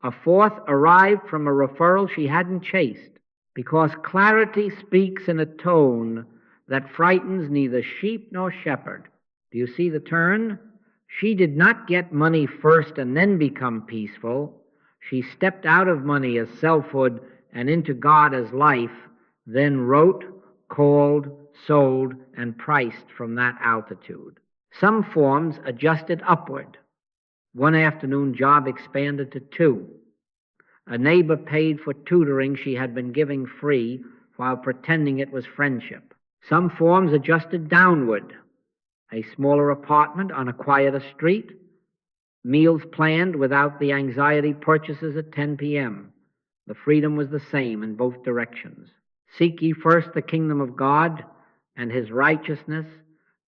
A 4th arrived from a referral she hadn't chased, because clarity speaks in a tone that frightens neither sheep nor shepherd. Do you see the turn? She did not get money first and then become peaceful. She stepped out of money as selfhood and into God as life, then wrote, called, sold, and priced from that altitude. Some forms adjusted upward. One afternoon job expanded to 2. A neighbor paid for tutoring she had been giving free while pretending it was friendship. Some forms adjusted downward. A smaller apartment on a quieter street. Meals planned without the anxiety purchases at 10 p.m. The freedom was the same in both directions. Seek ye first the kingdom of God and his righteousness,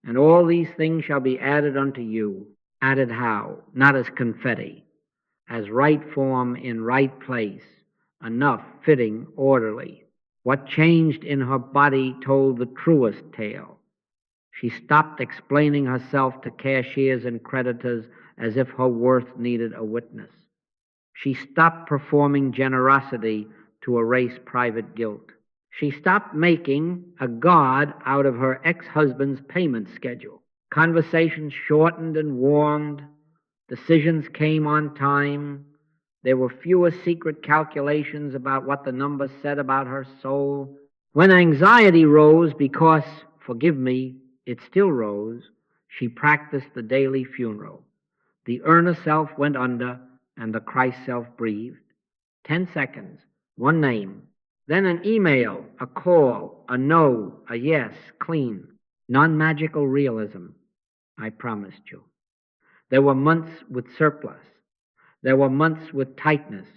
and all these things shall be added unto you. Added how? Not as confetti. As right form in right place. Enough, fitting, orderly. What changed in her body told the truest tale. She stopped explaining herself to cashiers and creditors as if her worth needed a witness. She stopped performing generosity to erase private guilt. She stopped making a god out of her ex-husband's payment schedule. Conversations shortened and warmed. Decisions came on time. There were fewer secret calculations about what the numbers said about her soul. When anxiety rose because, forgive me, it still rose, she practiced the daily funeral. The earnest self went under, and the Christ self breathed. 10 seconds, 1 name. Then an email, a call, a no, a yes, clean. Non-magical realism, I promised you. There were months with surplus. There were months with tightness.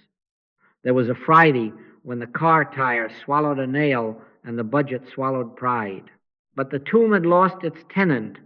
There was a Friday when the car tire swallowed a nail and the budget swallowed pride. But the tomb had lost its tenant.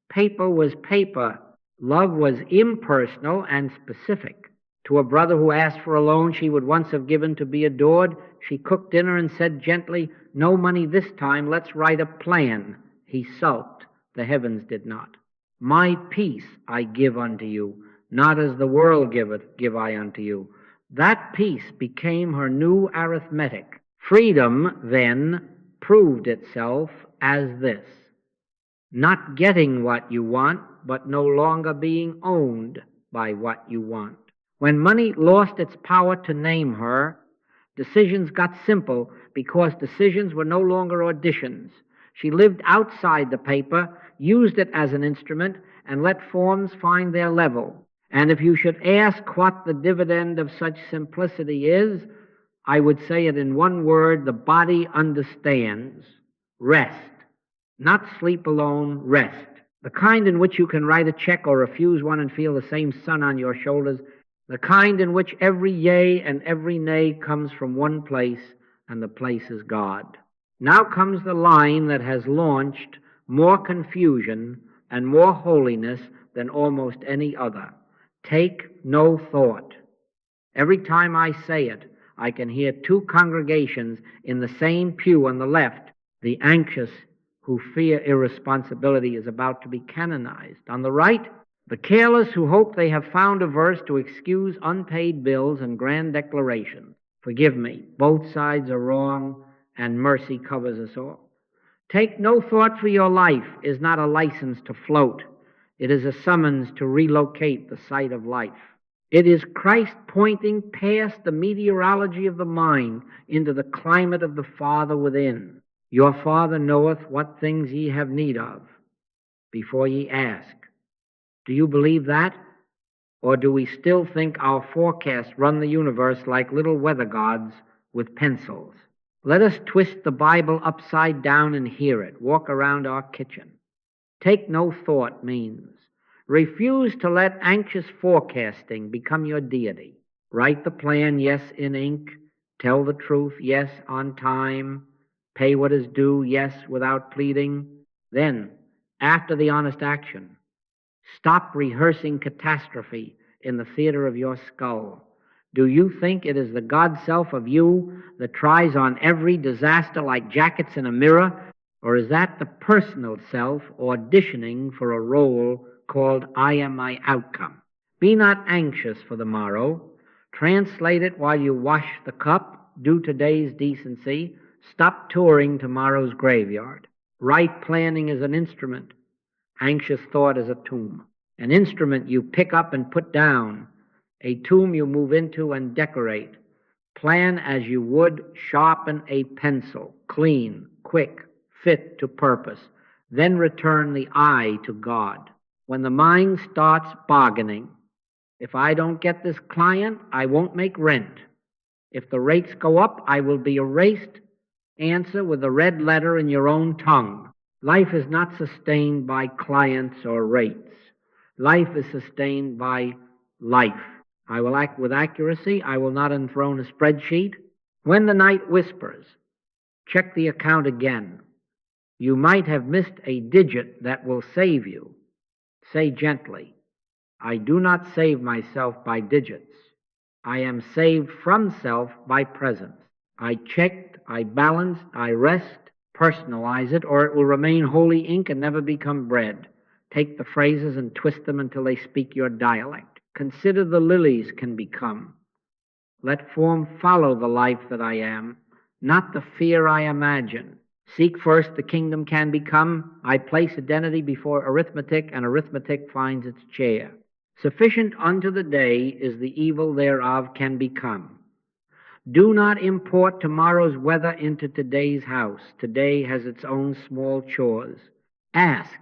Paper was paper. Love was impersonal and specific. To a brother who asked for a loan she would once have given to be adored, she cooked dinner and said gently, "No money this time, let's write a plan." He sulked. The heavens did not. "My peace I give unto you, not as the world giveth, give I unto you." That peace became her new arithmetic. Freedom, then, proved itself as this: not getting what you want, but no longer being owned by what you want. When money lost its power to name her, decisions got simple because decisions were no longer auditions. She lived outside the paper, used it as an instrument, and let forms find their level. And if you should ask what the dividend of such simplicity is, I would say it in one word: the body understands. Rest. Not sleep alone, rest. The kind in which you can write a check or refuse one and feel the same sun on your shoulders. The kind in which every yea and every nay comes from one place, and the place is God. Now comes the line that has launched more confusion and more holiness than almost any other. Take no thought. Every time I say it, I can hear two congregations in the same pew on the left. The anxious who fear irresponsibility is about to be canonized. On the right, the careless who hope they have found a verse to excuse unpaid bills and grand declarations. Forgive me, both sides are wrong, and mercy covers us all. Take no thought for your life is not a license to float. It is a summons to relocate the site of life. It is Christ pointing past the meteorology of the mind into the climate of the Father within. Your Father knoweth what things ye have need of before ye ask. Do you believe that? Or do we still think our forecasts run the universe like little weather gods with pencils? Let us twist the Bible upside down and hear it. Walk around our kitchen. Take no thought means refuse to let anxious forecasting become your deity. Write the plan, yes, in ink. Tell the truth, yes, on time. Pay what is due, yes, without pleading. Then, after the honest action, stop rehearsing catastrophe in the theater of your skull. Do you think it is the God self of you that tries on every disaster like jackets in a mirror? Or is that the personal self auditioning for a role called I am my outcome? Be not anxious for the morrow. Translate it while you wash the cup. Do today's decency. Stop touring tomorrow's graveyard. Right planning is an instrument. Anxious thought is a tomb. An instrument you pick up and put down. A tomb you move into and decorate. Plan as you would sharpen a pencil. Clean, quick, fit to purpose. Then return the eye to God. When the mind starts bargaining, if I don't get this client, I won't make rent. If the rates go up, I will be erased. Answer with a red letter in your own tongue. Life is not sustained by clients or rates. Life is sustained by life. I will act with accuracy. I will not enthrone a spreadsheet. When the night whispers, check the account again. You might have missed a digit that will save you. Say gently, I do not save myself by digits. I am saved from self by presence. I checked, I balanced, I rest. Personalize it, or it will remain holy ink and never become bread. Take the phrases and twist them until they speak your dialect. Consider the lilies can become. Let form follow the life that I am, not the fear I imagine. Seek first the kingdom can become. I place identity before arithmetic, and arithmetic finds its chair. Sufficient unto the day is the evil thereof can become. Do not import tomorrow's weather into today's house. Today has its own small chores. Ask,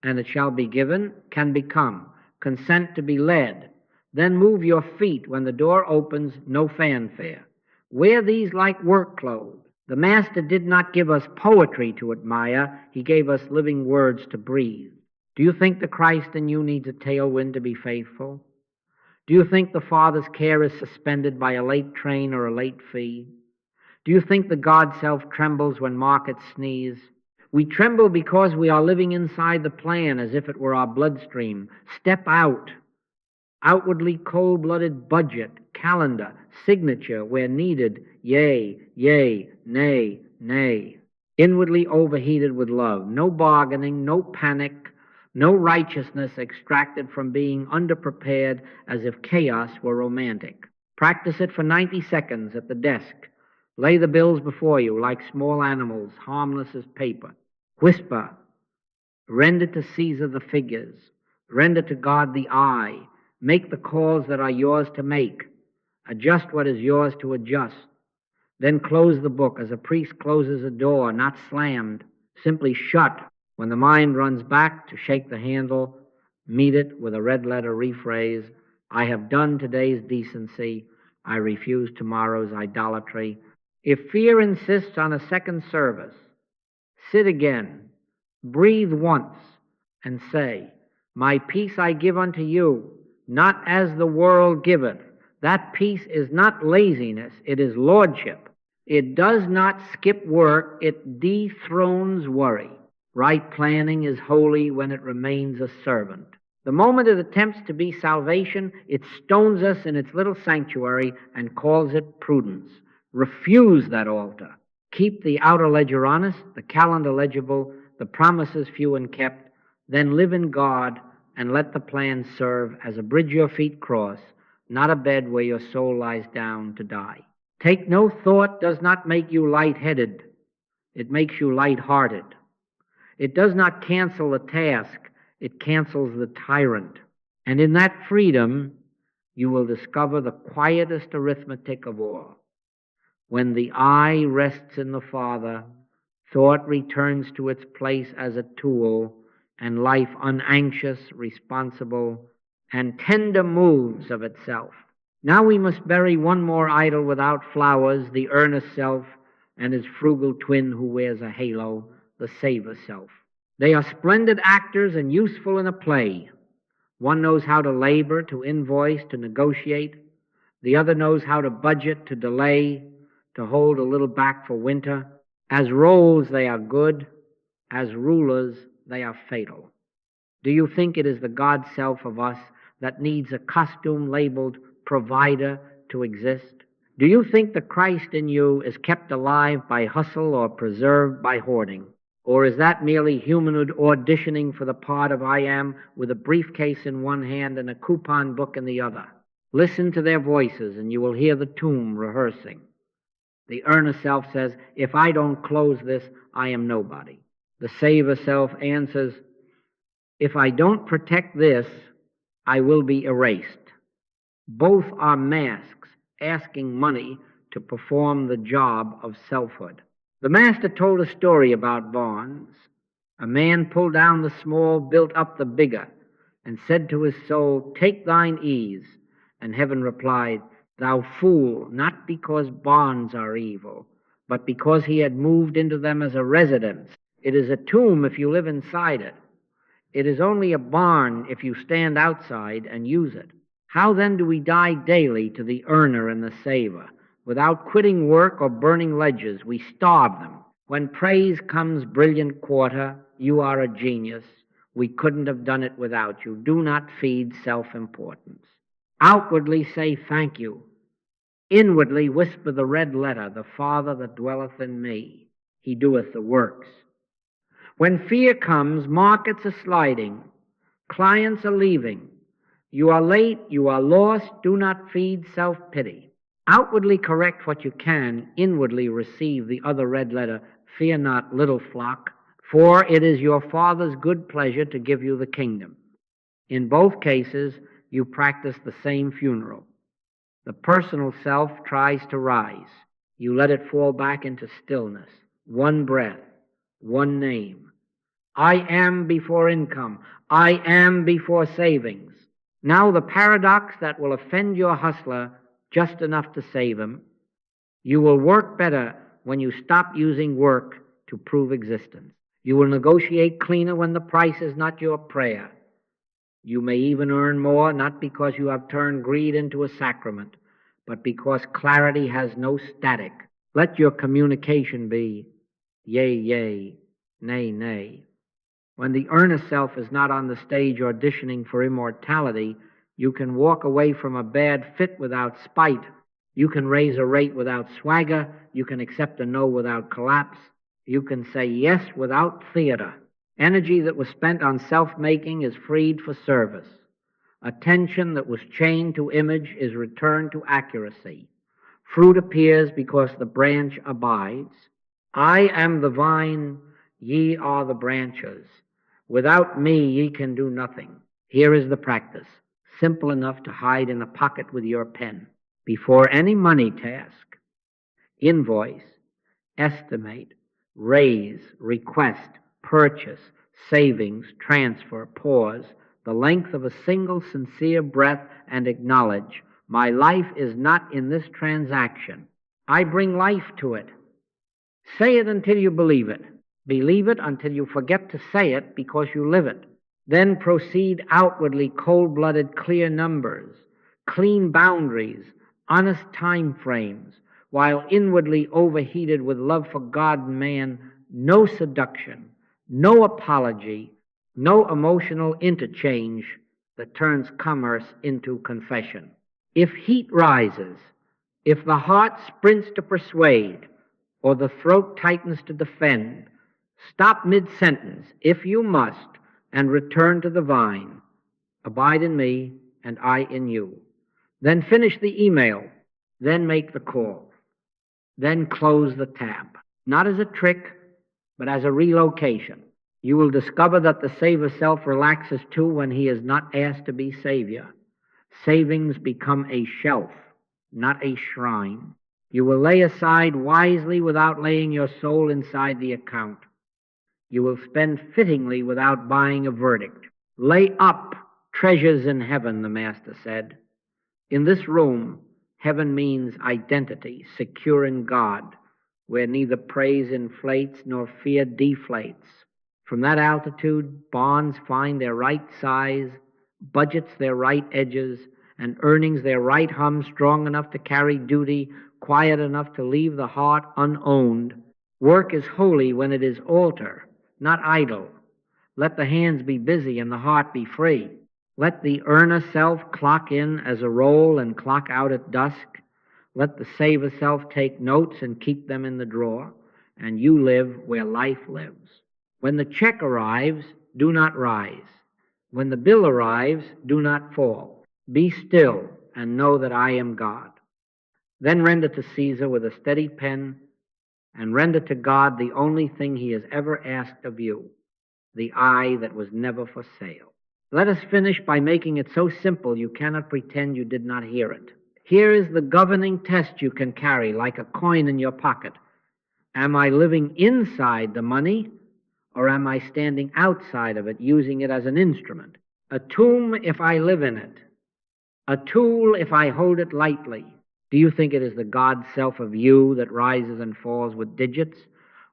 and it shall be given, can become. Consent to be led. Then move your feet when the door opens, no fanfare. Wear these like work clothes. The Master did not give us poetry to admire. He gave us living words to breathe. Do you think the Christ in you needs a tailwind to be faithful? Do you think the Father's care is suspended by a late train or a late fee? Do you think the God self trembles when markets sneeze? We tremble because we are living inside the plan as if it were our bloodstream. Step out. Outwardly cold-blooded budget, calendar, signature where needed, yea, yea, nay, nay. Inwardly overheated with love. No bargaining, no panic, no righteousness extracted from being underprepared as if chaos were romantic. Practice it for 90 seconds at the desk. Lay the bills before you like small animals, harmless as paper. Whisper, render to Caesar the figures, render to God the I. Make the calls that are yours to make. Adjust what is yours to adjust. Then close the book as a priest closes a door, not slammed, simply shut. When the mind runs back to shake the handle, meet it with a red letter rephrase, I have done today's decency, I refuse tomorrow's idolatry. If fear insists on a second service, sit again, breathe once, and say, my peace I give unto you, not as the world giveth. That peace is not laziness, it is lordship. It does not skip work, it dethrones worry. Right planning is holy when it remains a servant. The moment it attempts to be salvation, it stones us in its little sanctuary and calls it prudence. Refuse that altar. Keep the outer ledger honest, the calendar legible, the promises few and kept, then live in God and let the plan serve as a bridge your feet cross, not a bed where your soul lies down to die. Take no thought does not make you light-headed. It makes you light-hearted. It does not cancel the task. It cancels the tyrant. And in that freedom, you will discover the quietest arithmetic of all. When the I rests in the Father, thought returns to its place as a tool, and life unanxious, responsible, and tender moves of itself. Now we must bury one more idol without flowers, the earnest self, and his frugal twin who wears a halo, the saver self. They are splendid actors and useful in a play. One knows how to labor, to invoice, to negotiate. The other knows how to budget, to delay, to hold a little back for winter. As roles they are good, as rulers they are fatal. Do you think it is the God self of us that needs a costume labeled provider to exist? Do you think the Christ in you is kept alive by hustle or preserved by hoarding? Or is that merely humanhood auditioning for the part of I am with a briefcase in one hand and a coupon book in the other? Listen to their voices and you will hear the tomb rehearsing. The earnest self says, if I don't close this, I am nobody. The saver self answers, if I don't protect this, I will be erased. Both are masks asking money to perform the job of selfhood. The Master told a story about bonds. A man pulled down the small, built up the bigger, and said to his soul, take thine ease. And heaven replied, thou fool, not because bonds are evil, but because he had moved into them as a residence. It is a tomb if you live inside it. It is only a barn if you stand outside and use it. How then do we die daily to the earner and the saver? Without quitting work or burning ledgers, we starve them. When praise comes, brilliant quarter, you are a genius. We couldn't have done it without you. Do not feed self-importance. Outwardly say thank you. Inwardly whisper the red letter, the Father that dwelleth in me. He doeth the works. When fear comes, markets are sliding, clients are leaving. You are late, you are lost, do not feed self-pity. Outwardly correct what you can, inwardly receive the other red letter, fear not, little flock, for it is your Father's good pleasure to give you the kingdom. In both cases, you practice the same funeral. The personal self tries to rise. You let it fall back into stillness. One breath, one name. I am before income. I am before savings. Now the paradox that will offend your hustler just enough to save him. You will work better when you stop using work to prove existence. You will negotiate cleaner when the price is not your prayer. You may even earn more, not because you have turned greed into a sacrament, but because clarity has no static. Let your communication be yea, yea, nay, nay. When the earnest self is not on the stage auditioning for immortality, you can walk away from a bad fit without spite. You can raise a rate without swagger. You can accept a no without collapse. You can say yes without theater. Energy that was spent on self-making is freed for service. Attention that was chained to image is returned to accuracy. Fruit appears because the branch abides. I am the vine, ye are the branches. Without me ye can do nothing. Here is the practice, simple enough to hide in a pocket with your pen. Before any money task, invoice, estimate, raise, request, purchase, savings, transfer, pause, the length of a single sincere breath, and acknowledge, my life is not in this transaction. I bring life to it. Say it until you believe it. Believe it until you forget to say it because you live it. Then proceed outwardly cold-blooded, clear numbers, clean boundaries, honest time frames, while inwardly overheated with love for God and man, no seduction, no apology, no emotional interchange that turns commerce into confession. If heat rises, if the heart sprints to persuade, or the throat tightens to defend, stop mid-sentence, if you must, and return to the vine. Abide in me, and I in you. Then finish the email, then make the call. Then close the tab. Not as a trick, but as a relocation. You will discover that the saver self relaxes too when he is not asked to be savior. Savings become a shelf, not a shrine. You will lay aside wisely without laying your soul inside the account. You will spend fittingly without buying a verdict. Lay up treasures in heaven, the Master said. In this room, heaven means identity, secure in God, where neither praise inflates nor fear deflates. From that altitude, bonds find their right size, budgets their right edges, and earnings their right hum, strong enough to carry duty, quiet enough to leave the heart unowned. Work is holy when it is altar, not idle. Let the hands be busy and the heart be free. Let the earner self clock in as a roll and clock out at dusk. Let the saver self take notes and keep them in the drawer, and you live where life lives. When the check arrives, do not rise. When the bill arrives, do not fall. Be still and know that I am God. Then render to Caesar with a steady pen, and render to God the only thing he has ever asked of you, the eye that was never for sale. Let us finish by making it so simple you cannot pretend you did not hear it. Here is the governing test you can carry like a coin in your pocket. Am I living inside the money, or am I standing outside of it, using it as an instrument? A tomb if I live in it, a tool if I hold it lightly. Do you think it is the God self of you that rises and falls with digits?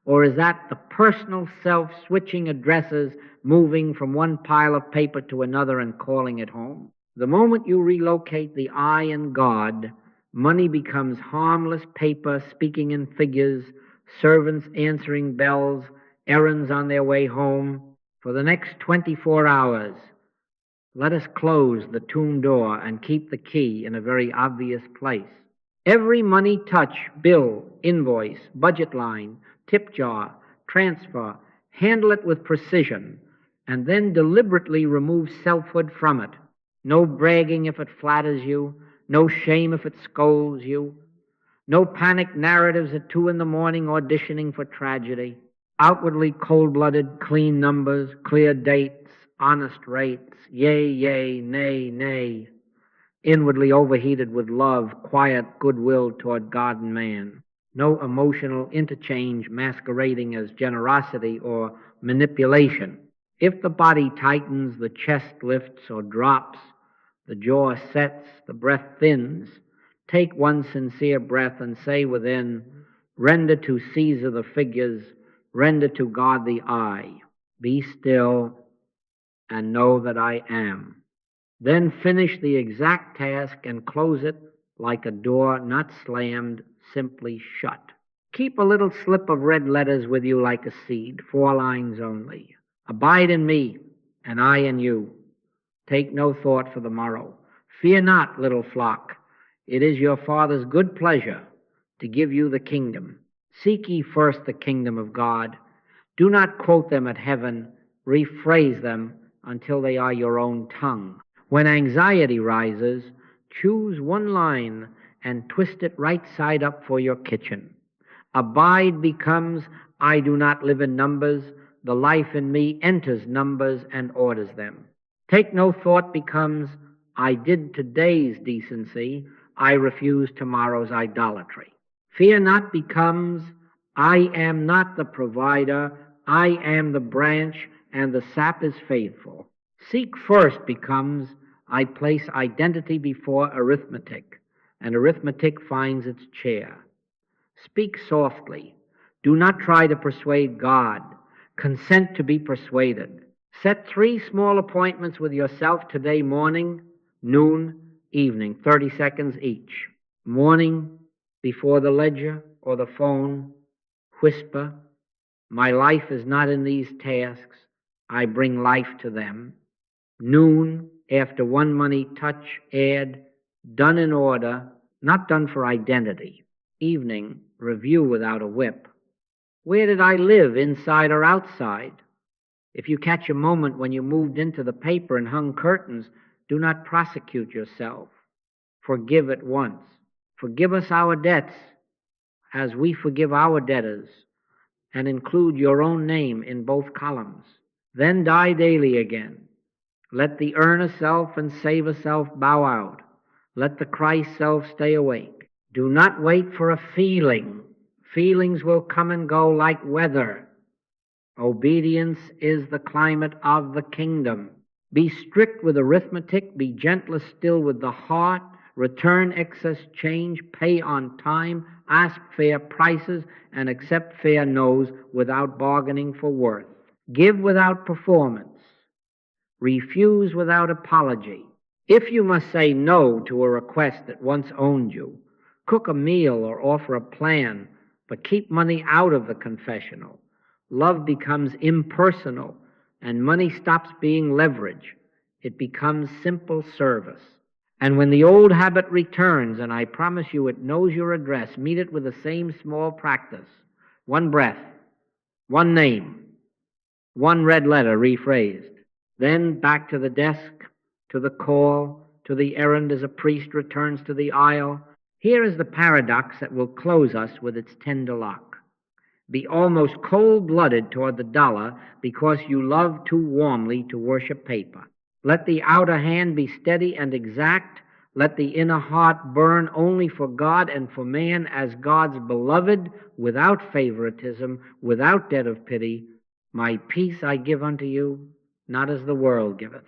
Or is that the personal self switching addresses, moving from one pile of paper to another and calling it home? The moment you relocate the I in God, money becomes harmless paper speaking in figures, servants answering bells, errands on their way home. For the next 24 hours, let us close the tomb door and keep the key in a very obvious place. Every money touch, bill, invoice, budget line, tip jar, transfer, handle it with precision, and then deliberately remove selfhood from it. No bragging if it flatters you, no shame if it scolds you, no panic narratives at 2 a.m. auditioning for tragedy. Outwardly cold-blooded, clean numbers, clear dates, honest rates, yea, yea, nay, nay. Inwardly overheated with love, quiet goodwill toward God and man. No emotional interchange masquerading as generosity or manipulation. If the body tightens, the chest lifts or drops, the jaw sets, the breath thins, take one sincere breath and say within, Render to Caesar the figures, render to God the eye. Be still and know that I am. Then finish the exact task and close it like a door not slammed, simply shut. Keep a little slip of red letters with you like a seed, 4 lines only. Abide in me, and I in you. Take no thought for the morrow. Fear not, little flock. It is your Father's good pleasure to give you the kingdom. Seek ye first the kingdom of God. Do not quote them at heaven. Rephrase them until they are your own tongue. When anxiety rises, choose one line and twist it right side up for your kitchen. Abide becomes, I do not live in numbers. The life in me enters numbers and orders them. Take no thought becomes, I did today's decency. I refuse tomorrow's idolatry. Fear not becomes, I am not the provider. I am the branch, and the sap is faithful. Seek first becomes, I place identity before arithmetic, and arithmetic finds its chair. Speak softly. Do not try to persuade God. Consent to be persuaded. Set 3 small appointments with yourself today morning, noon, evening, 30 seconds each. Morning, before the ledger or the phone, whisper, my life is not in these tasks. I bring life to them. Noon, after one money touch, add, done in order, not done for identity. Evening, review without a whip. Where did I live, inside or outside? If you catch a moment when you moved into the paper and hung curtains, do not prosecute yourself. Forgive at once. Forgive us our debts as we forgive our debtors, and include your own name in both columns. Then die daily again. Let the earner self and saver self bow out. Let the Christ self stay awake. Do not wait for a feeling. Feelings will come and go like weather. Obedience is the climate of the kingdom. Be strict with arithmetic, be gentle still with the heart, return excess change, pay on time, ask fair prices, and accept fair no's without bargaining for worth. Give without performance. Refuse without apology. If you must say no to a request that once owned you, cook a meal or offer a plan, but keep money out of the confessional. Love becomes impersonal, and money stops being leverage. It becomes simple service. And when the old habit returns, and I promise you it knows your address, meet it with the same small practice. 1 breath, 1 name, 1 red letter rephrased. Then back to the desk, to the call, to the errand as a priest returns to the aisle. Here is the paradox that will close us with its tender lock. Be almost cold-blooded toward the dollar because you love too warmly to worship paper. Let the outer hand be steady and exact. Let the inner heart burn only for God and for man as God's beloved, without favoritism, without debt of pity. My peace I give unto you, not as the world giveth.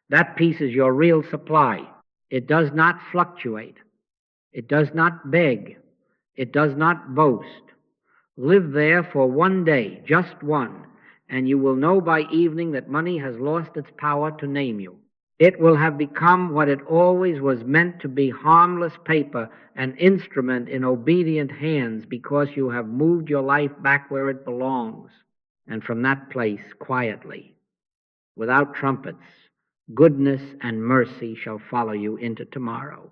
That peace is your real supply. It does not fluctuate. It does not beg. It does not boast. Live there for 1 day, just one, and you will know by evening that money has lost its power to name you. It will have become what it always was meant to be, harmless paper, an instrument in obedient hands, because you have moved your life back where it belongs. And from that place, quietly, without trumpets, goodness and mercy shall follow you into tomorrow.